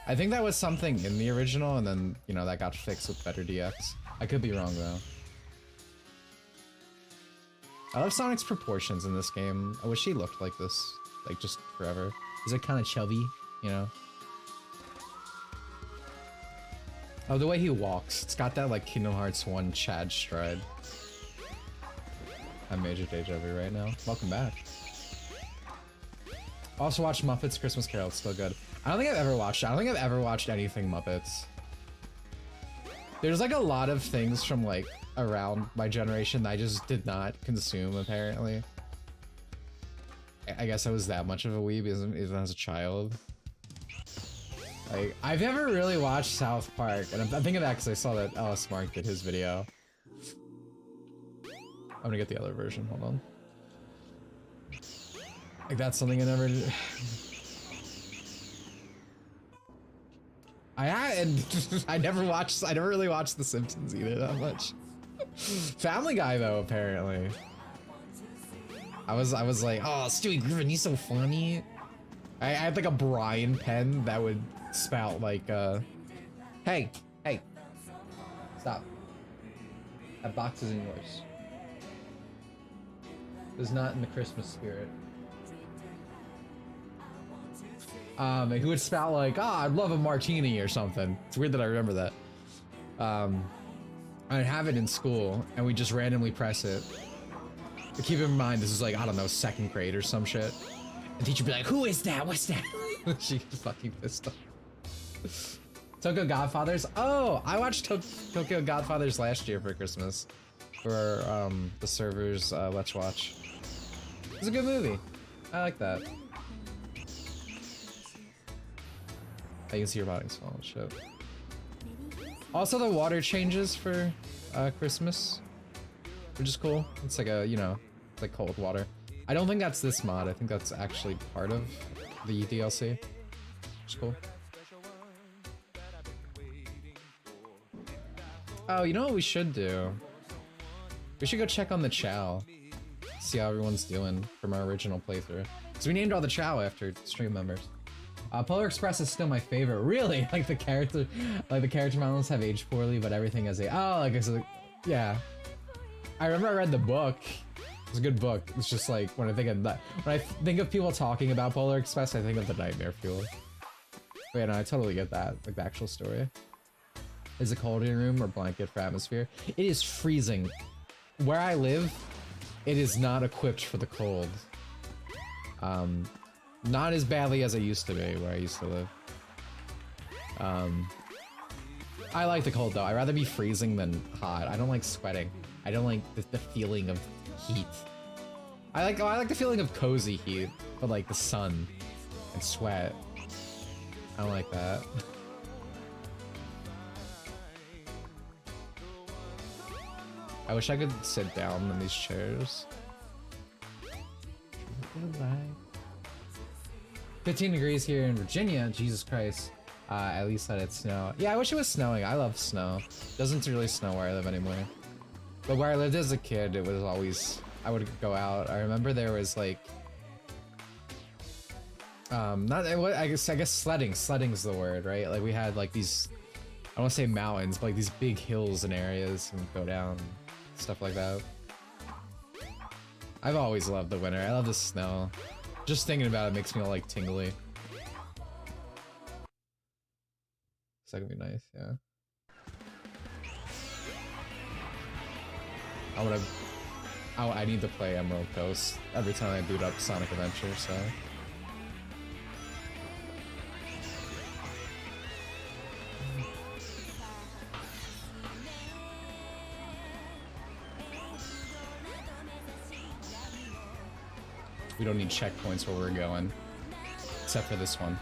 Speaker 2: I think that was something in the original, and then, you know, that got fixed with better DX. I could be wrong, though. I love Sonic's proportions in this game. I wish he looked like this, like, just forever. He's, like, kind of chubby, you know? Oh, the way he walks. It's got that, like, Kingdom Hearts 1 Chad stride. I'm major deja vu right now. Welcome back. Also watch Muppets Christmas Carol. It's still good. I don't think I've ever watched it. I don't think I've ever watched anything Muppets. There's like a lot of things from like around my generation that I just did not consume apparently. I guess I was that much of a weeb even as a child. Like, I've never really watched South Park, and I'm thinking of that because I saw that Ellis Mark did his video. I'm gonna get the other version, hold on. Like, that's something I never did. I never really watched The Simpsons either that much. Family Guy though, apparently. I was like, oh, Stewie Griffin, he's so funny. I had like a Brian pen that would spout like, hey, stop. That box isn't yours. It's not in the Christmas spirit. Who would spout like, ah, I'd love a martini or something. It's weird that I remember that. I'd have it in school and we just randomly press it. But keep in mind, this is like, I don't know, 2nd grade or some shit. And teacher would be like, who is that? What's that? She gets fucking pissed off. Tokyo Godfathers? Oh, I watched Tokyo Godfathers last year for Christmas. For the servers Let's Watch. It's a good movie. I like that. I can see your body's falling shit. Also, the water changes for Christmas, which is cool. It's like a, you know, it's like cold water. I don't think that's this mod. I think that's actually part of the DLC, which is cool. Oh, you know what we should do? We should go check on the Chao. See how everyone's doing from our original playthrough. Because we named all the Chao after stream members. Polar Express is still my favorite. Really? Like the character models have aged poorly, but everything has like I said, yeah. I remember I read the book. It's a good book. It's just like when I think of that, when I think of people talking about Polar Express, I think of the Nightmare Fuel. But yeah, no, I totally get that. Like the actual story. Is it cold in your room or blanket for atmosphere? It is freezing. Where I live, it is not equipped for the cold. Not as badly as it used to be where I used to live. I like the cold though. I'd rather be freezing than hot. I don't like sweating. I don't like the feeling of heat. I like the feeling of cozy heat, but like the sun and sweat. I don't like that. I wish I could sit down in these chairs. 15 degrees here in Virginia. Jesus Christ. At least let it snow. Yeah, I wish it was snowing. I love snow. Doesn't really snow where I live anymore. But where I lived as a kid, it was always, I would go out. I remember there was like, I guess sledding's the word, right? Like we had like these, I don't want to say mountains, but like these big hills and areas and go down, stuff like that. I've always loved the winter. I love the snow. Just thinking about it makes me all like tingly. So that could be nice, yeah. I need to play Emerald Coast every time I boot up Sonic Adventure, so. We don't need checkpoints where we're going, except for this one.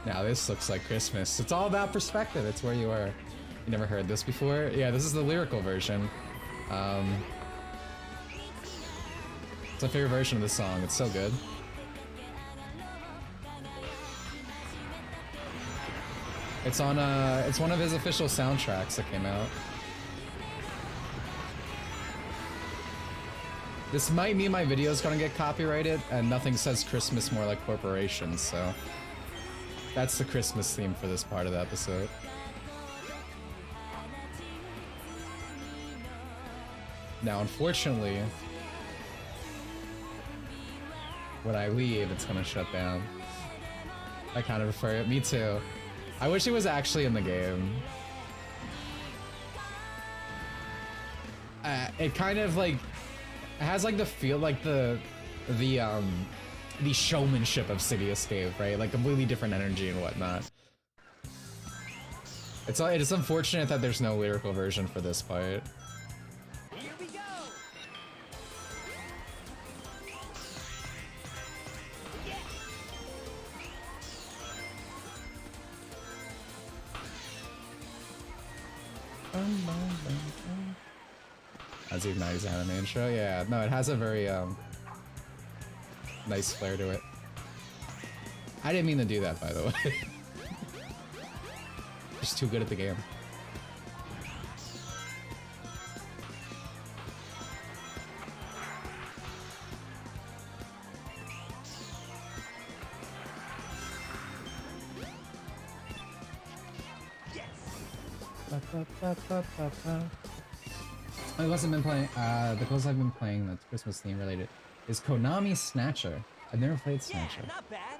Speaker 2: Now this looks like Christmas. It's all about perspective. It's where you are. You never heard this before? Yeah, this is the lyrical version. It's my favorite version of the song. It's so good. It's on it's one of his official soundtracks that came out. This might mean my video's gonna get copyrighted, and nothing says Christmas more like corporations, so that's the Christmas theme for this part of the episode. Now, unfortunately, when I leave, it's gonna shut down. I kind of prefer it. Me too. I wish it was actually in the game. It kind of like, it has like the feel, like the showmanship of City Escape, right? Like completely different energy and whatnot. It is unfortunate that there's no lyrical version for this part.
Speaker 1: Here we go.
Speaker 2: That's the Ignite's anime intro. Yeah, no, it has a very nice flair to it. I didn't mean to do that, by the way. Just too good at the game. I wasn't been playing. The closest I've been playing that's Christmas theme related is Konami Snatcher. I've never played Snatcher.
Speaker 1: Yeah, not bad.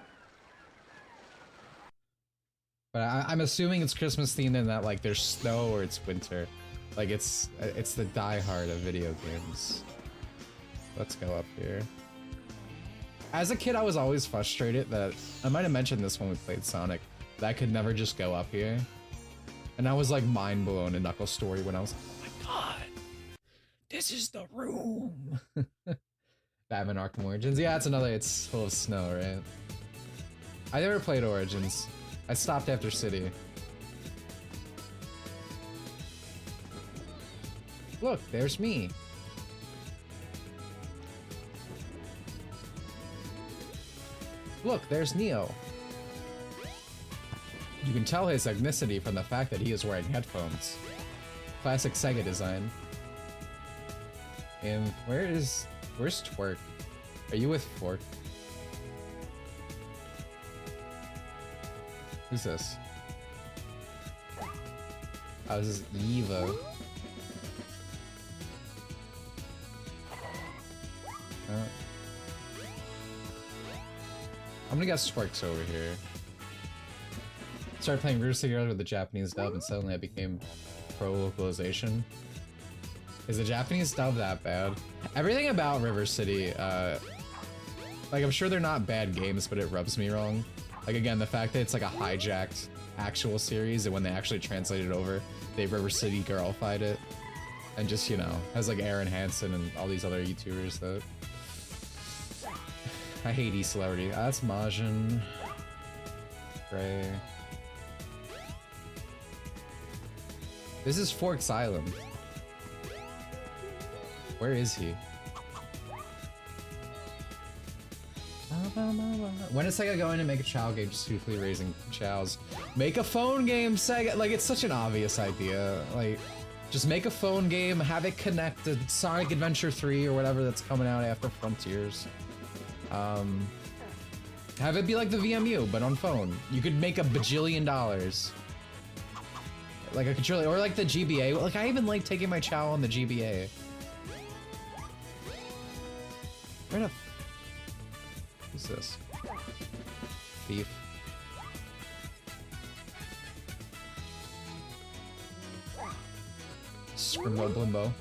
Speaker 2: But I'm assuming it's Christmas themed in that like there's snow or it's winter. Like it's the diehard of video games. Let's go up here. As a kid, I was always frustrated that, I might have mentioned this when we played Sonic, that I could never just go up here. And I was like mind blown in Knuckles' story when I was like, oh my god, this is the room. Batman Arkham Origins. Yeah, it's another, it's full of snow, right? I never played Origins. I stopped after City. Look, there's me. Look, there's Neo. You can tell his ethnicity from the fact that he is wearing headphones. Classic Sega design. And where's Twerk? Are you with Fork? Who's this? Oh, this is Evo. I'm gonna guess Twerk's over here. Started playing River City Girls with the Japanese dub and suddenly I became pro localization. Is the Japanese dub that bad? Everything about River City, like I'm sure they're not bad games, but it rubs me wrong. Like again, the fact that it's like a hijacked actual series and when they actually translate it over, they River City girlified it. And just, you know, has like Aaron Hansen and all these other YouTubers that... I hate E-Celebrity. That's Majin. Gray. This is Forks Island. Where is he? When is Sega going to make a Chao game just swiftly raising Chaos? Make a phone game, Sega! Like, it's such an obvious idea. Like, just make a phone game, have it connect to Sonic Adventure 3 or whatever that's coming out after Frontiers. Have it be like the VMU, but on phone. You could make $1 bajillion. Like a controller, or like the GBA. Like, I even like taking my Chao on the GBA. Where the... What's this? Thief. Scrimbo Blimbo.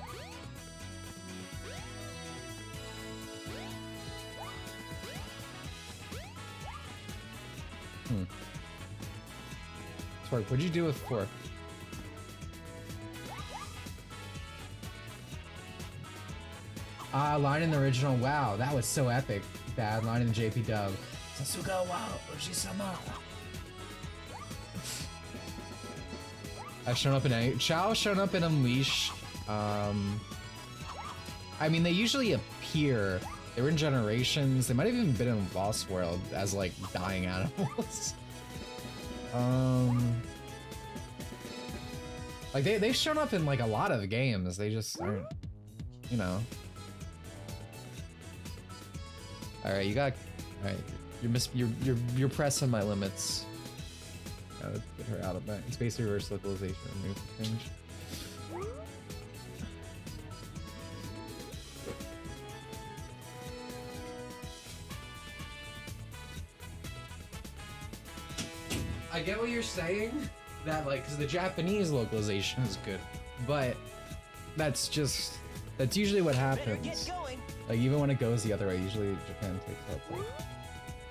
Speaker 2: Twerk, what'd you do with Fork? Line in the original. Wow, that was so epic. Bad line in the JP dub. Sasuga wa Oji-sama. I've shown up in Chao's shown up in Unleashed. I mean, they usually appear. They were in Generations. They might have even been in Lost World as like dying animals. Like they've shown up in like a lot of games. They just aren't, you know. All right, you got. All right, you're pressing my limits. Gotta get her out of that. It's basically reverse localization. Remove the cringe. I get what you're saying. That like, cause the Japanese localization is good, but that's usually what happens. Like even when it goes the other way, usually Japan takes up like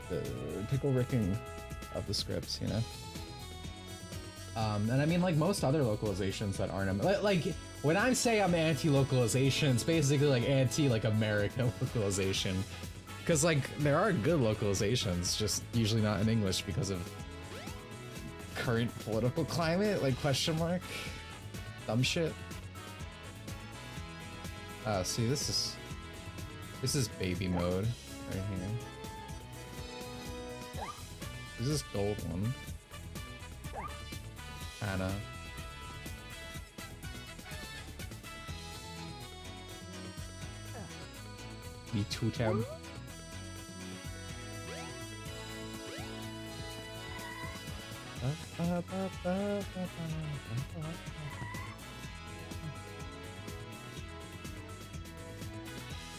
Speaker 2: the pickle ricking of the scripts, you know. And I mean like most other localizations that aren't like when I say I'm anti-localization, it's basically like anti American localization, because like there are good localizations, just usually not in English because of current political climate, like question mark, dumb shit. See, this is baby mode right here. This is gold one. Anna. The Tutem.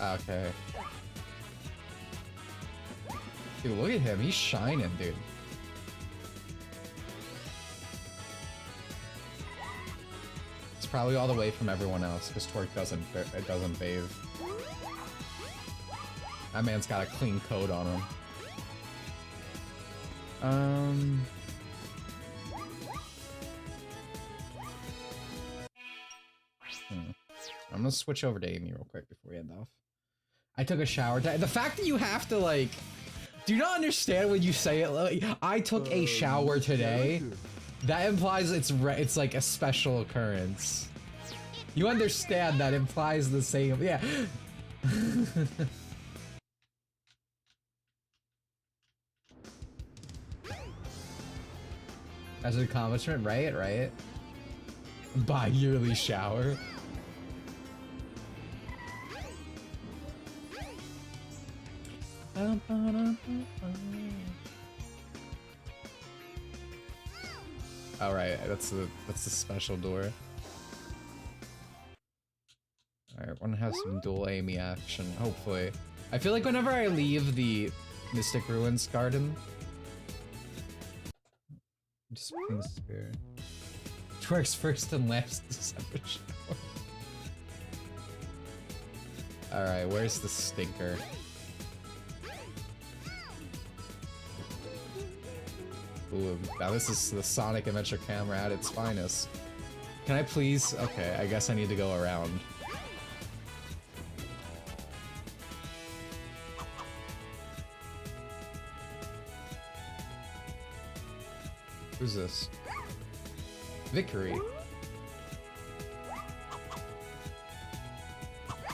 Speaker 2: Okay. Dude, look at him. He's shining, dude. It's probably all the way from everyone else because Torque doesn't bathe. That man's got a clean coat on him. I'm gonna switch over to Amy real quick before we end off. I took a shower. The fact that you have to like, do you not understand when you say it? Like, I took a shower today. That implies it's like a special occurrence. You understand that implies the same, yeah. As an accomplishment, right? Bi-yearly shower. All right, that's the special door. All right, want to have some dual Amy action, hopefully. I feel like whenever I leave the Mystic Ruins garden, just bring the spirit. Twerk's first and last December shower. All right, where's the stinker? Ooh, now this is the Sonic Adventure camera at its finest. Can I please? Okay, I guess I need to go around. Who's this? Vickery.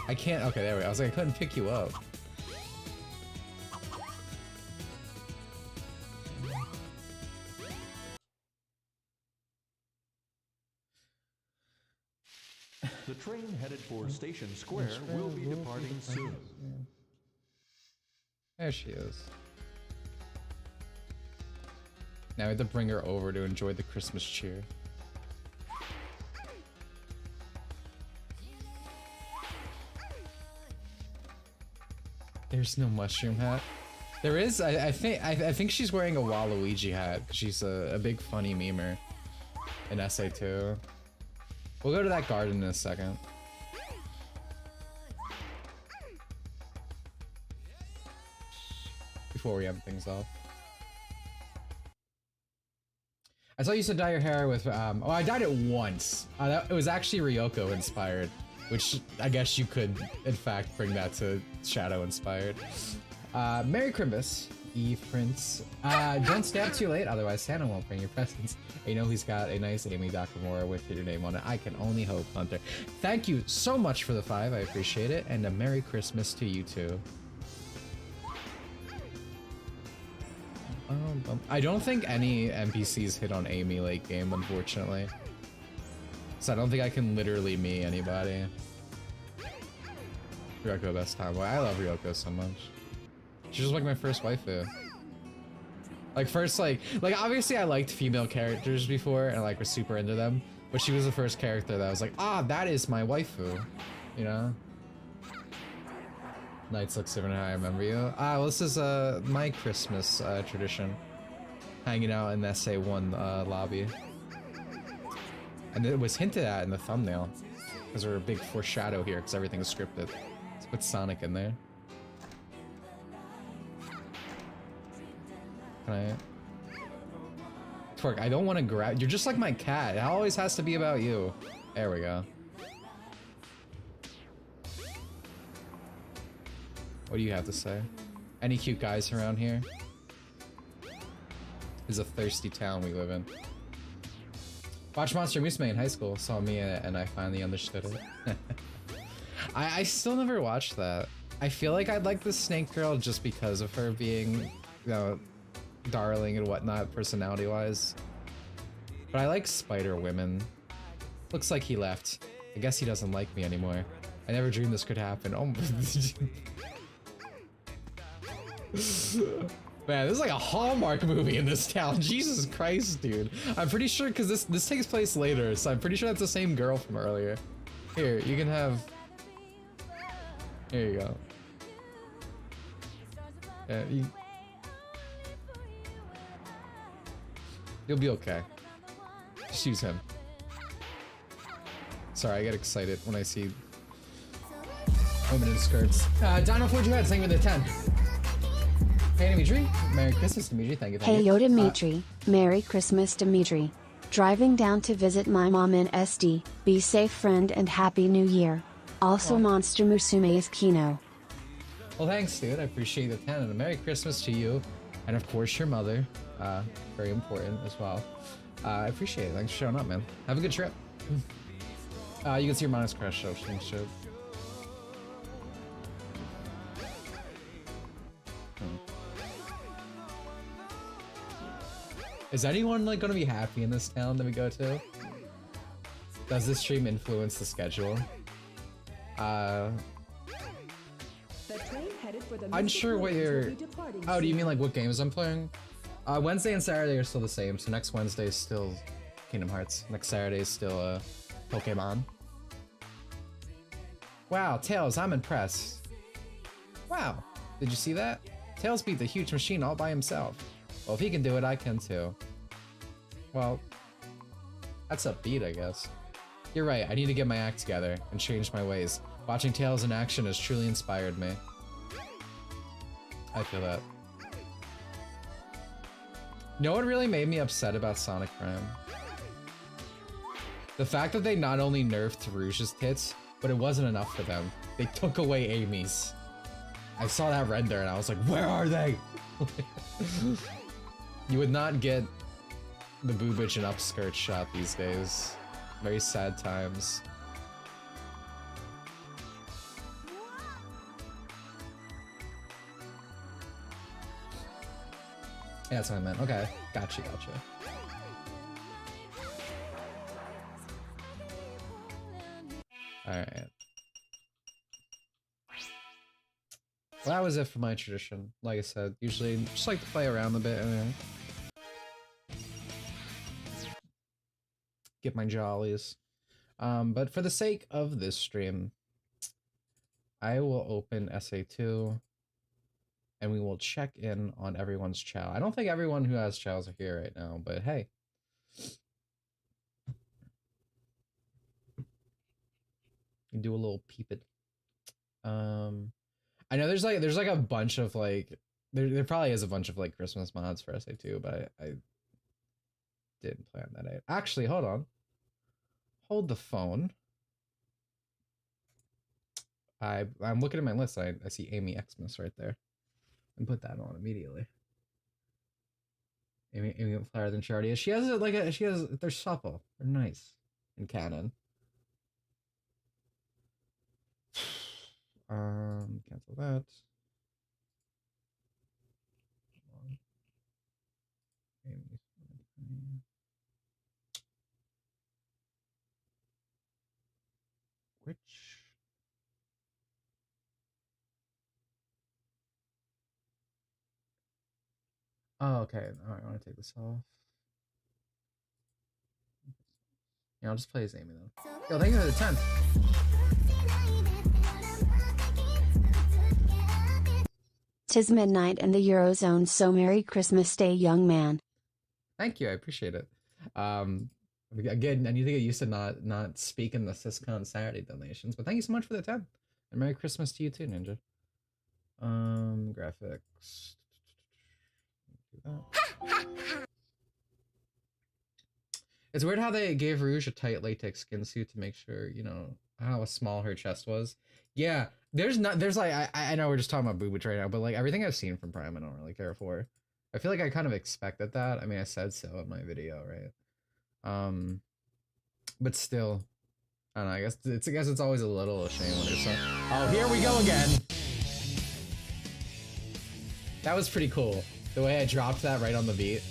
Speaker 2: I can't. Okay, there we go. I was like, I couldn't pick you up.
Speaker 5: The train headed for Station Square will be departing soon.
Speaker 2: There she is. Now we have to bring her over to enjoy the Christmas cheer. There's no mushroom hat. There is. I think she's wearing a Waluigi hat. She's a big funny memer in SA2. We'll go to that garden in a second. Before we end things off. I saw you said dye your hair with, oh, I dyed it once. It was actually Ryoko inspired, which I guess you could, in fact, bring that to Shadow inspired. Merry Christmas, E-Prince. Don't stay up too late, otherwise Santa won't bring your presents. You know he's got a nice Amy Nakamura with your name on it. I can only hope, Hunter. Thank you so much for the 5, I appreciate it, and a Merry Christmas to you too. I don't think any NPCs hit on Amy late game, unfortunately. So I don't think I can literally me anybody. Ryoko best time. Well, I love Ryoko so much. She's just like my first waifu. Like first, like obviously I liked female characters before and like was super into them, but she was the first character that I was like, ah, that is my waifu, you know? Nights look different how I remember you. Well, this is my Christmas tradition. Hanging out in the SA1 lobby. And it was hinted at in the thumbnail. Because we're a big foreshadow here, because everything is scripted. Let's put Sonic in there. Can I... Twerk, I don't want to grab... You're just like my cat. It always has to be about you. There we go. What do you have to say? Any cute guys around here? This is a thirsty town we live in. Watched Monster Musume in high school, saw me and I finally understood it. I still never watched that. I feel like I'd like the Snake Girl just because of her being, you know, darling and whatnot, personality-wise. But I like Spider Women. Looks like he left. I guess he doesn't like me anymore. I never dreamed this could happen. Oh. Man, this is like a Hallmark movie in this town. Jesus Christ, dude. I'm pretty sure because this takes place later, so I'm pretty sure that's the same girl from earlier. Here, you can have. Here you go. Yeah, you'll be okay. Just use him. Sorry, I get excited when I see women in skirts. Dino Forge Head, thank you for the 10. Hey Dimitri, Merry Christmas Dimitri, thank you.
Speaker 4: Hey yo Dimitri, Merry Christmas Dimitri. Driving down to visit my mom in SD, be safe friend and Happy New Year. Also Monster Musume is Kino.
Speaker 2: Well thanks dude, I appreciate the 10 and a Merry Christmas to you. And of course your mother, very important as well. I appreciate it, thanks for showing up man. Have a good trip. You can see your Minus Crash show, show. Is anyone like gonna be happy in this town that we go to? Does this stream influence the schedule? Unsure what you're... Oh, do you mean like what games I'm playing? Wednesday and Saturday are still the same, so next Wednesday is still Kingdom Hearts. Next Saturday is still Pokemon. Wow, Tails, I'm impressed. Wow, did you see that? Tails beat the huge machine all by himself. Well, if he can do it, I can too. Well, that's upbeat, I guess. You're right, I need to get my act together and change my ways. Watching Tails in action has truly inspired me. I feel that. You know what really made me upset about Sonic Prime? The fact that they not only nerfed Rouge's tits, but it wasn't enough for them. They took away Amy's. I saw that render and I was like, where are they? You would not get the boobage and upskirt shot these days. Very sad times. Yeah, that's what I meant. Okay, gotcha. Alright. Well, that was it for my tradition. Like I said, usually just like to play around a bit and get my jollies. But for the sake of this stream, I will open SA2 and we will check in on everyone's chow. I don't think everyone who has chows are here right now, but hey. You do a little peeping. I know there's like a bunch of like there probably is a bunch of like Christmas mods for SA2, but I didn't plan that out. Actually, hold on. Hold the phone. I'm looking at my list. I see Amy Xmas right there. And put that on immediately. Amy went flyer than she already is. She has they're supple. They're nice in canon. Cancel that. Which? Oh, okay. All right, I want to take this off. Yeah, I'll just play as Amy though. Yo, thank you for the 10.
Speaker 4: Tis midnight in the Eurozone, so Merry Christmas Day, young man.
Speaker 2: Thank you, I appreciate it. Again, I need to get used to not speaking the Syscon Saturday donations, but thank you so much for the 10. And Merry Christmas to you too, Ninja. Graphics. It's weird how they gave Rouge a tight latex skin suit to make sure, you know, how small her chest was. Yeah, there's like, I know we're just talking about boobage right now, but like everything I've seen from Prime, I don't really care for. I feel like I kind of expected that. I mean, I said so in my video, right? But still, I don't know, I guess it's always a little shame when there's some. Oh, here we go again. That was pretty cool. The way I dropped that right on the beat.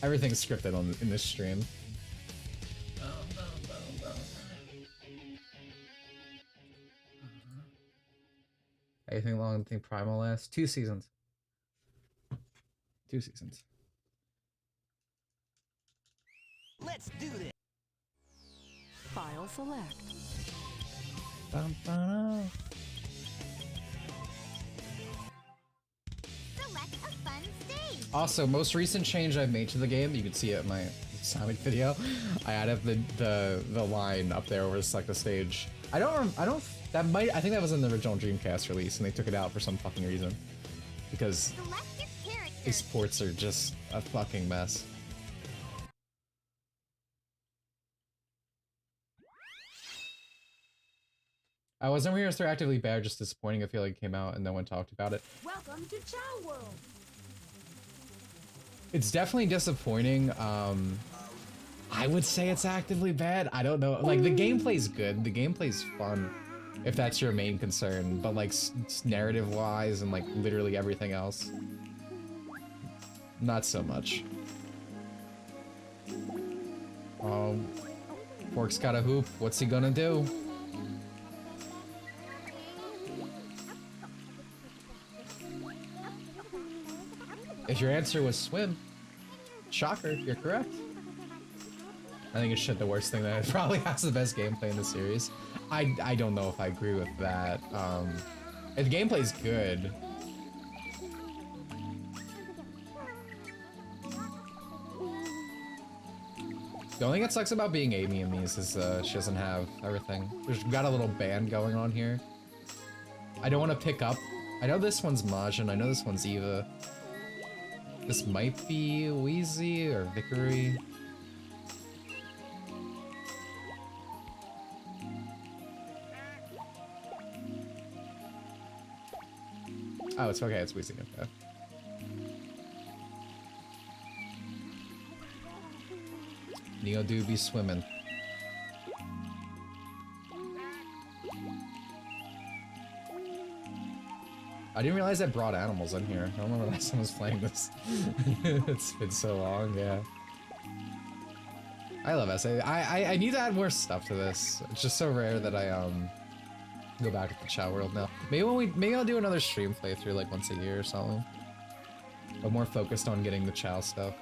Speaker 2: Everything's scripted in this stream. Anything long? I think Primal lasts 2 seasons. 2 seasons.
Speaker 1: Let's do this.
Speaker 3: File select.
Speaker 2: Bum-ba-da.
Speaker 7: Select a fun stage.
Speaker 2: Also, most recent change I've made to the game, you can see it in my Sonic video. I added the line up there where it's like the stage. I think that was in the original Dreamcast release and they took it out for some fucking reason. Because
Speaker 7: Select your character.
Speaker 2: these ports are just a fucking mess. I wasn't retroactively bad, just disappointing. I feel like it came out and no one talked about it.
Speaker 6: Welcome to Chow World.
Speaker 2: It's definitely disappointing. I would say it's actively bad. I don't know. Like, the gameplay's good. The gameplay's fun, if that's your main concern. But, like, narrative-wise and, like, literally everything else, not so much. Fork's got a hoop. What's he gonna do? If your answer was swim, shocker, you're correct. I think it's shit the worst thing that it probably has the best gameplay in the series. I don't know if I agree with that. If the gameplay's good. The only thing that sucks about being Amy in these is she doesn't have everything. We've got a little band going on here. I don't want to pick up. I know this one's Majin, I know this one's Eva. This might be Wheezy or Vickery. Oh, it's okay, it's Wheezy. Okay. Neo do be swimming. I didn't realize I brought animals in here. I don't remember last time I was playing this. It's been so long, yeah. I love SA. I need to add more stuff to this. It's just so rare that I go back to the Chao world now. Maybe I'll do another stream playthrough like once a year or something. But more focused on getting the Chao stuff.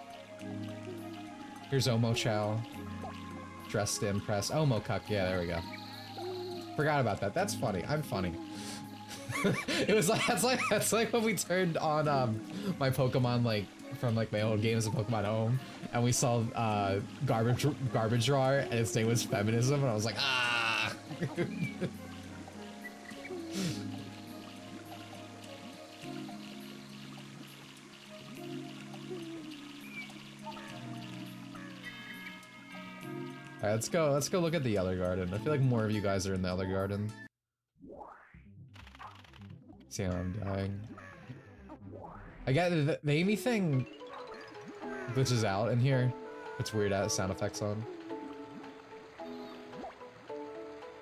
Speaker 2: Here's Omo Chao. Dressed to impress. Omo Cuck, yeah, there we go. Forgot about that. That's funny. I'm funny. It was like that's like when we turned on my Pokemon like from like my old games of Pokemon Home, and we saw garbage drawer, and its name was feminism, and I was like, ah. Alright, let's go look at the other garden. I feel like more of you guys are in the other garden. See how I'm dying. I get the Amy thing glitches out in here. It's weird at sound effects on.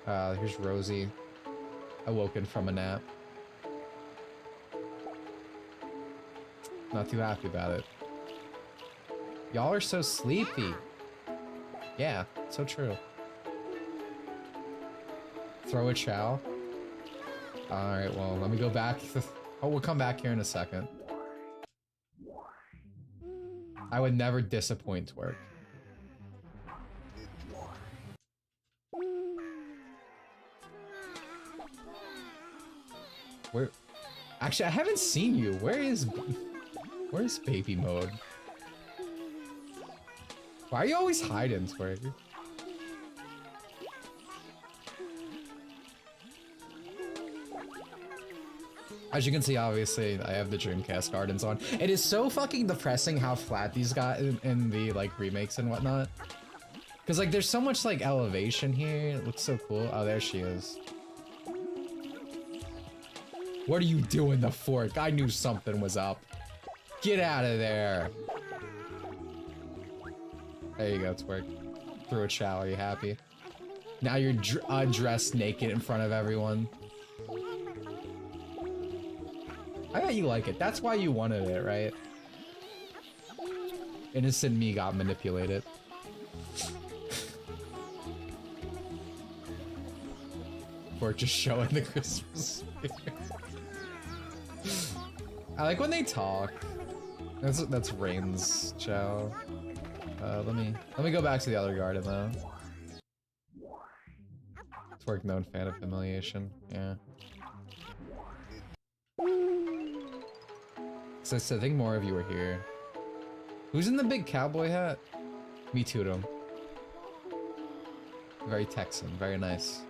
Speaker 2: Here's Rosie. Awoken from a nap. Not too happy about it. Y'all are so sleepy. Yeah, so true. Throw a Chao. Alright, well, let me go back. Oh, we'll come back here in a second. I would never disappoint Twerk. Where? Actually, I haven't seen you. Where's baby mode? Why are you always hiding, Twerk? As you can see, obviously, I have the Dreamcast Gardens on. It is so fucking depressing how flat these got in the, like, remakes and whatnot. Because, like, there's so much, like, elevation here. It looks so cool. Oh, there she is. What are you doing, the fork? I knew something was up. Get out of there. There you go, Twerk. Through a Chao, are you happy? Now you're dressed naked in front of everyone. I bet you like it. That's why you wanted it, right? Innocent me got manipulated. Or just showing the Christmas spirit. I like when they talk. That's Rain's Chao. Let me go back to the other garden though. Twerk known fan of humiliation. Yeah. So I think more of you are here. Who's in the big cowboy hat? Me too, them. Very Texan, very nice.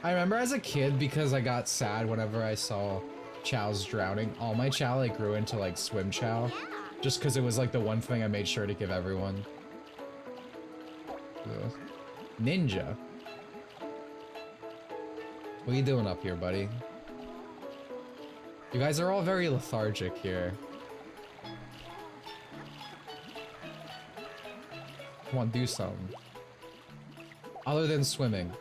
Speaker 2: I remember as a kid, because I got sad whenever I saw Chao's drowning, all my Chao like grew into like swim Chao. Just because it was like the one thing I made sure to give everyone. Ninja. What are you doing up here, buddy? You guys are all very lethargic here. Come on, do something. Other than swimming.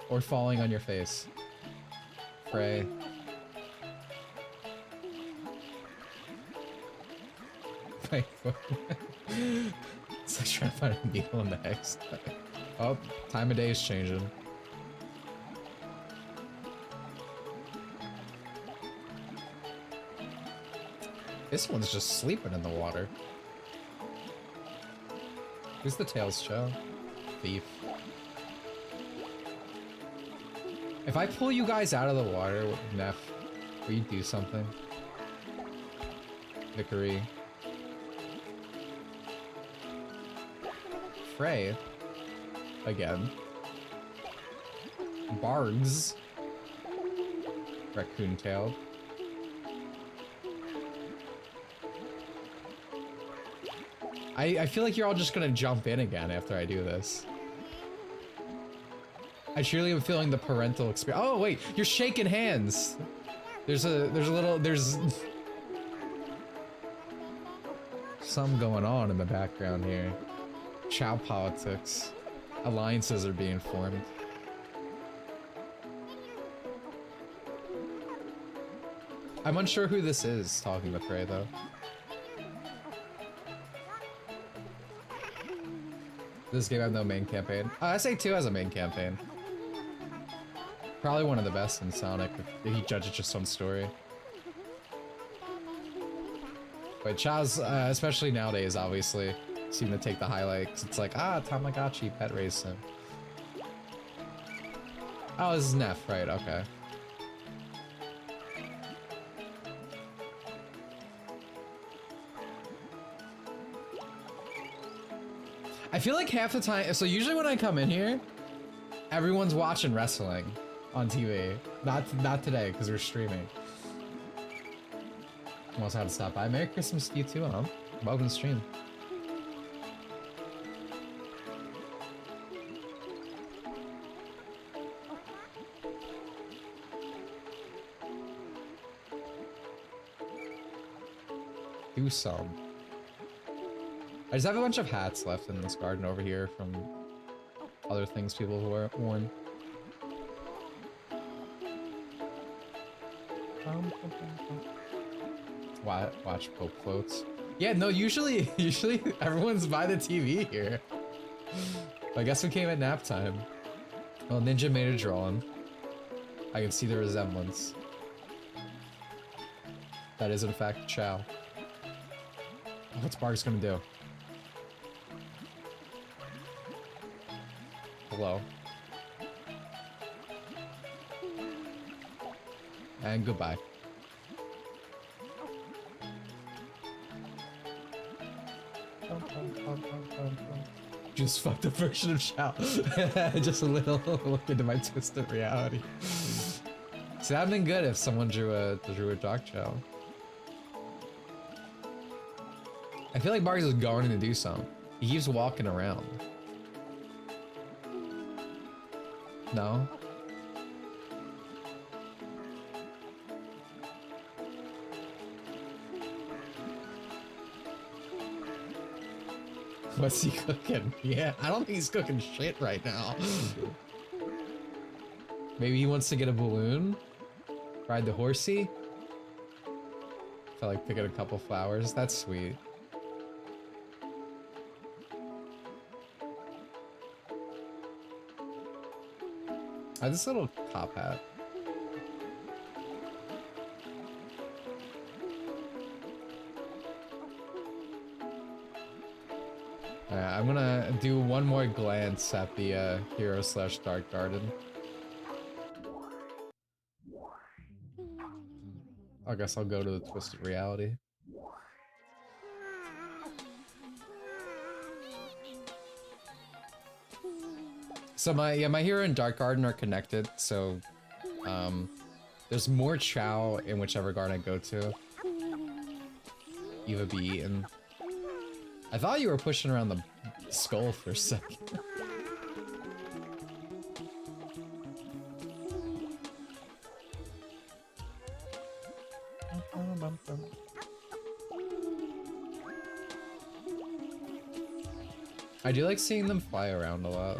Speaker 2: Or falling on your face. Frey. It's like trying to find a needle in the haystack. Oh, time of day is changing. This one's just sleeping in the water. Who's the Tails Chao? Thief. If I pull you guys out of the water, Neff, will you do something? Vickery. Frey. Again. Bargs. Raccoon-tailed. I feel like you're all just gonna jump in again after I do this. I truly am feeling the parental experience. Oh wait, you're shaking hands. There's something going on in the background here. Chao politics. Alliances are being formed. I'm unsure who this is talking to Frey though. This game had no main campaign. SA2 has a main campaign. Probably one of the best in Sonic if you judge it just on story. But Chao's, especially nowadays, obviously, seem to take the highlight, 'cause it's like, Tamagotchi pet racing. Oh, this is Neff, right, okay. I feel like half the time, so usually when I come in here, everyone's watching wrestling on TV. Not today, because we're streaming. Also had to stop by. Merry Christmas to you too, huh? Welcome to stream. Do some. I just have a bunch of hats left in this garden over here from other things people have worn. Watch Pope floats. Yeah, no, usually everyone's by the TV here. I guess we came at nap time. Well, Ninja made a drawing. I can see the resemblance. That is in fact Chao. What's Barks gonna do? Hello. And goodbye. Just fucked the version of Chao. Just a little look into my twisted reality. See, that'd been good if someone drew a Dark Chao. I feel like Barks is going to do something. He keeps walking around. No? What's he cooking? Yeah, I don't think he's cooking shit right now. Maybe he wants to get a balloon? Ride the horsey? Felt like picking a couple flowers. That's sweet. This little top hat. I'm gonna do one more glance at the hero/dark garden. I guess I'll go to the twisted reality. So my hero and Dark Garden are connected, so there's more Chao in whichever garden I go to. Eva be eaten. I thought you were pushing around the skull for a second. I do like seeing them fly around a lot.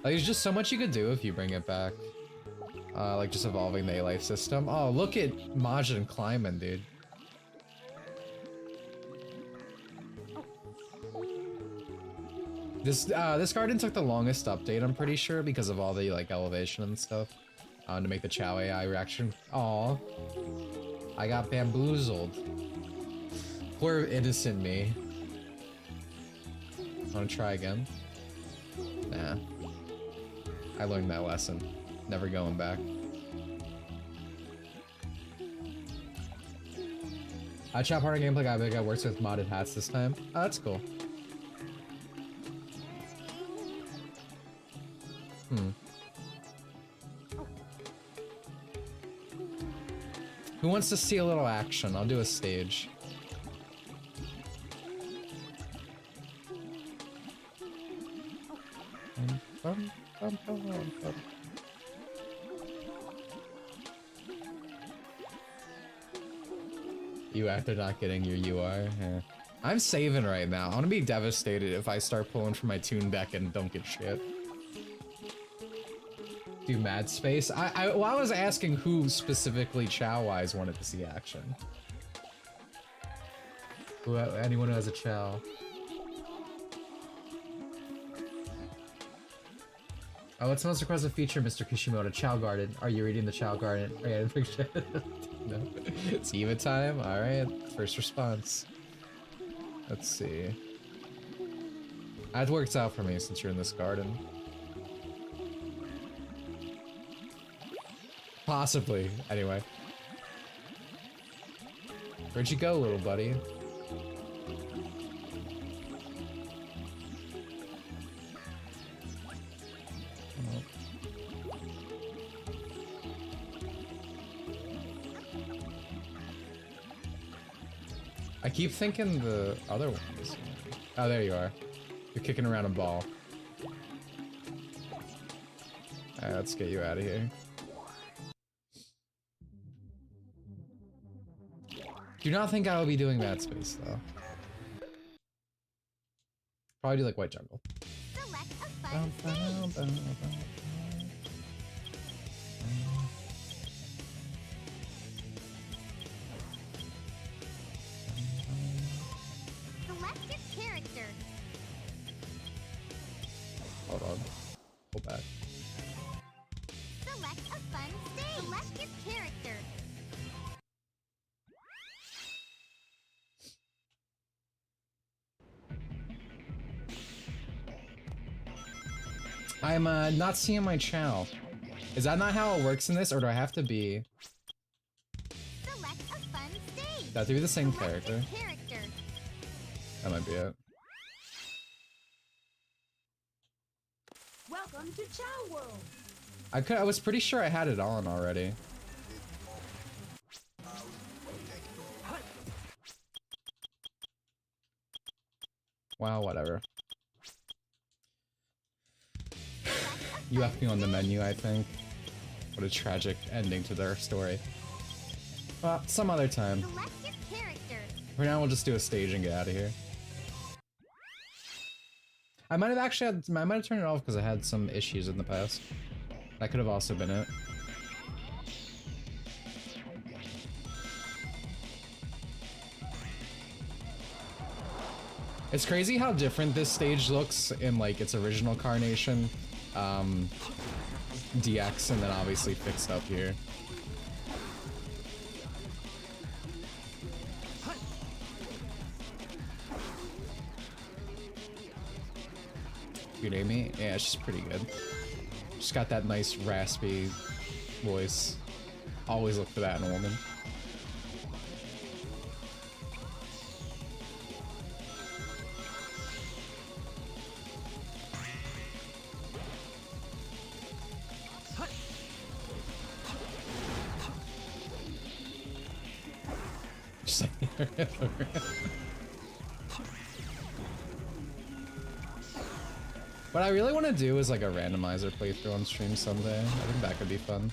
Speaker 2: Like, there's just so much you could do if you bring it back. Like just evolving the life system. Oh, look at Majin climbing, dude. This garden took the longest update, I'm pretty sure, because of all the like elevation and stuff. To make the Chao AI reaction. Aw. I got bamboozled. Poor innocent me. Wanna try again? Nah. I learned that lesson. Never going back. Chao partner gameplay guy works with modded hats this time. Oh, that's cool. Who wants to see a little action? I'll do a stage. You after not getting your UR? Yeah. I'm saving right now. I'm gonna be devastated if I start pulling from my tune deck and don't get shit. Do mad space? I was asking who specifically Chao-wise wanted to see action. Anyone who has a Chao. Oh, what's the most requested feature, Mr. Kishimoto? Chao Garden. Are you reading the Chao Garden? Oh, yeah, no. It's Eva time? Alright. First response. Let's see. That works out for me since you're in this garden. Possibly. Anyway. Where'd you go, little buddy? I keep thinking the other ones. Oh, there you are. You're kicking around a ball. Alright, let's get you out of here. Do not think I will be doing that space, though. Probably do like White Jungle.
Speaker 7: Select a fun stage. Select your character.
Speaker 2: Hold on. Hold back.
Speaker 7: Select a fun stage. Select your character.
Speaker 2: I'm not seeing my Chao. Is that not how it works in this, or do I have to be?
Speaker 7: Select a fun stage.
Speaker 2: Do I have to be the same
Speaker 7: Select
Speaker 2: character?
Speaker 7: your character.
Speaker 2: That might be it.
Speaker 6: Welcome to Chao World.
Speaker 2: I was pretty sure I had it on already. Wow, whatever. You left me on the menu, I think. What a tragic ending to their story. Well, some other time.
Speaker 7: Select your character.
Speaker 2: For now, we'll just do a stage and get out of here. I might have actually had, I might have turned it off because I had some issues in the past. That could have also been it. It's crazy how different this stage looks in like its original carnation, DX, and then obviously fixed up here. Good Amy? Yeah, she's pretty good. She's got that nice raspy voice. Always look for that in a woman. Just like what I really want to do is like a randomizer playthrough on stream someday. I think that could be fun.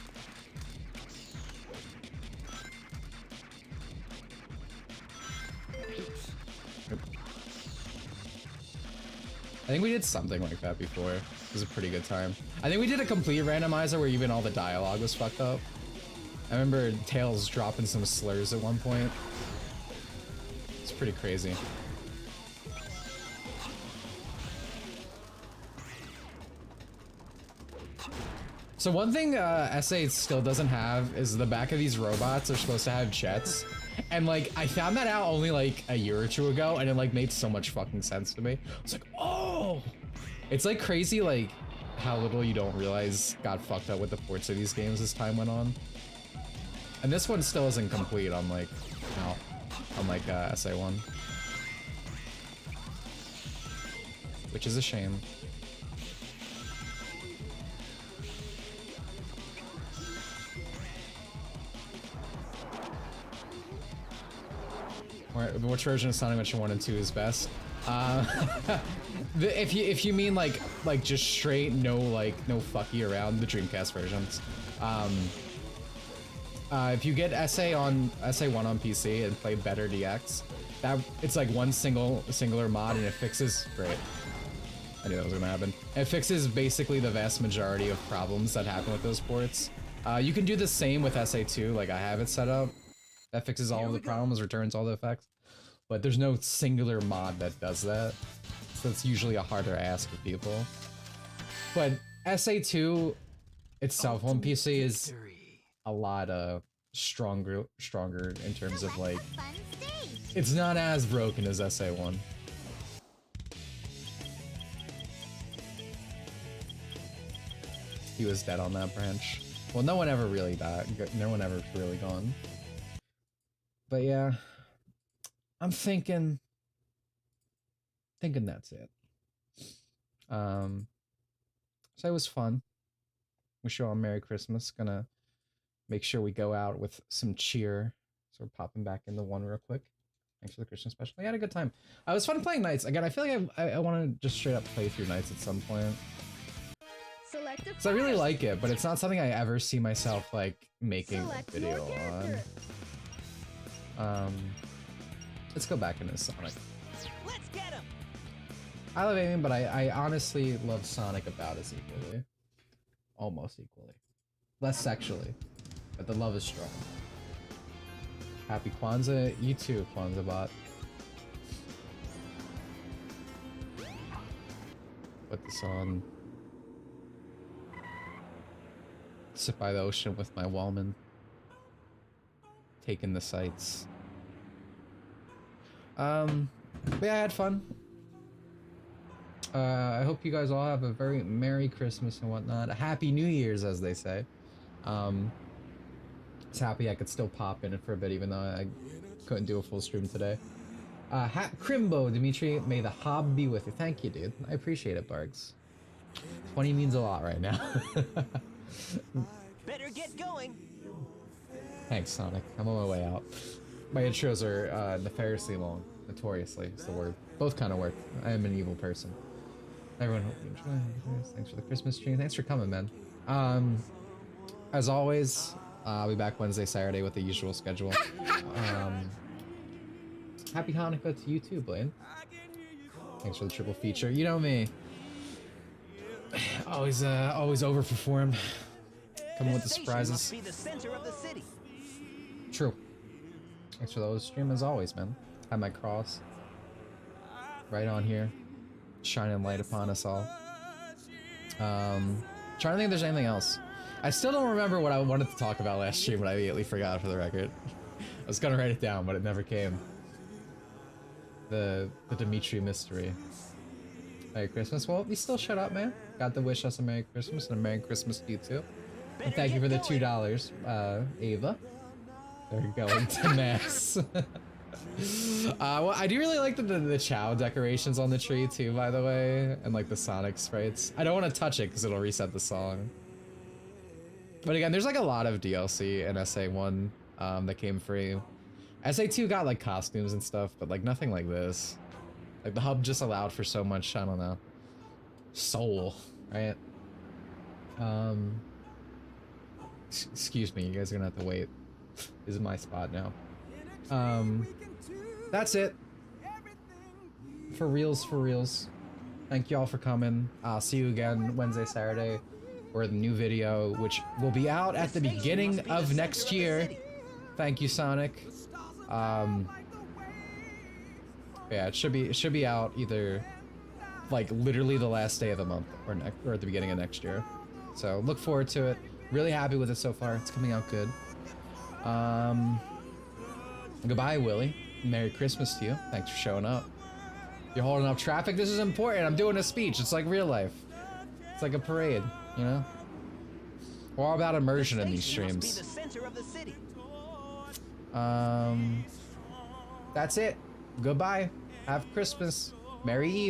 Speaker 2: Yep. I think we did something like that before. It was a pretty good time. I think we did a complete randomizer where even all the dialogue was fucked up. I remember Tails dropping some slurs at one point. It's pretty crazy. So one thing SA still doesn't have is the back of these robots are supposed to have jets. And like, I found that out only like a year or two ago, and it like made so much fucking sense to me. I was like, oh! It's like crazy like how little you don't realize got fucked up with the ports of these games as time went on. And this one still isn't complete on like, no, on like SA1. Which is a shame. Which version of Sonic Adventure 1 and 2 is best? If you mean like just straight no fucky around, the Dreamcast versions. If you get SA1 on PC and play better DX, that it's like one singular mod and it fixes great. I knew that was gonna happen. It fixes basically the vast majority of problems that happen with those ports. You can do the same with SA2, like I have it set up. That fixes all of the problems, returns all the effects. But there's no singular mod that does that. So it's usually a harder ask of people. But SA2 itself on PC is a lot stronger in terms of like,
Speaker 7: Fun stage.
Speaker 2: it's not as broken as SA1. He was dead on that branch. Well, no one ever really died. No one ever really gone. But yeah, I'm thinking that's it. So it was fun. Wish you all a Merry Christmas. Gonna make sure we go out with some cheer. So we're popping back into one real quick. Thanks for the Christmas special. I had a good time. It was fun playing Nights. Again, I feel like I want to just straight up play through Nights at some point. So I really like it, but it's not something I ever see myself like making a video on. Let's go back into Sonic.
Speaker 1: Let's get him.
Speaker 2: I love Amy, but I honestly love Sonic about as equally. Almost equally. Less sexually, but the love is strong. Happy Kwanzaa. You too, Kwanzaa bot. Put this on. Sit by the ocean with my Wallman. Taking the sights. But yeah, I had fun. I hope you guys all have a very Merry Christmas and whatnot. A Happy New Year's, as they say. It's happy I could still pop in it for a bit, even though I couldn't do a full stream today. Crimbo, Dimitri, may the hob be with you. Thank you, dude. I appreciate it, Barks. 20 means a lot right now.
Speaker 1: Better get going.
Speaker 2: Thanks, Sonic. I'm on my way out. My intros are nefariously long. Notoriously is the word. Both kind of work. I am an evil person. Everyone, hope you enjoy. Thanks for the Christmas stream. Thanks for coming, man. As always, I'll be back Wednesday, Saturday with the usual schedule. Happy Hanukkah to you too, Blaine. Thanks for the triple feature. You know me. Always overperform. Coming with the surprises.
Speaker 1: Must be the center of the city.
Speaker 2: True. Thanks for those stream as always, man. Have my cross right on here, shining light upon us all. Trying to think if there's anything else. I still don't remember what I wanted to talk about last stream, but I immediately forgot, for the record. I was gonna write it down, but it never came. The Dimitri mystery. Merry Christmas. Well, you still shut up, man. Got to wish us a Merry Christmas and a Merry Christmas to you too. And thank you for the $2, Ava. They're going to mass. Well, I do really like the Chao decorations on the tree too, by the way, and like the Sonic sprites. I don't want to touch it because it'll reset the song. But again, there's like a lot of DLC in SA1 that came free. SA2 got like costumes and stuff, but like nothing like this. Like the hub just allowed for so much, I don't know, soul, right? Excuse me, you guys are gonna have to wait. This is my spot now. That's it. For reals, for reals. Thank you all for coming. I'll see you again Wednesday, Saturday, for the new video, which will be out at the beginning of next year. Thank you, Sonic. Yeah, it should be out either like literally the last day of the month or at the beginning of next year. So look forward to it. Really happy with it so far. It's coming out good. Goodbye, Willie. Merry Christmas to you. Thanks for showing up. You're holding up traffic. This is important. I'm doing a speech. It's like real life. It's like a parade, you know? We're all about immersion in these streams. That's it. Goodbye. Have Christmas. Merry Eve.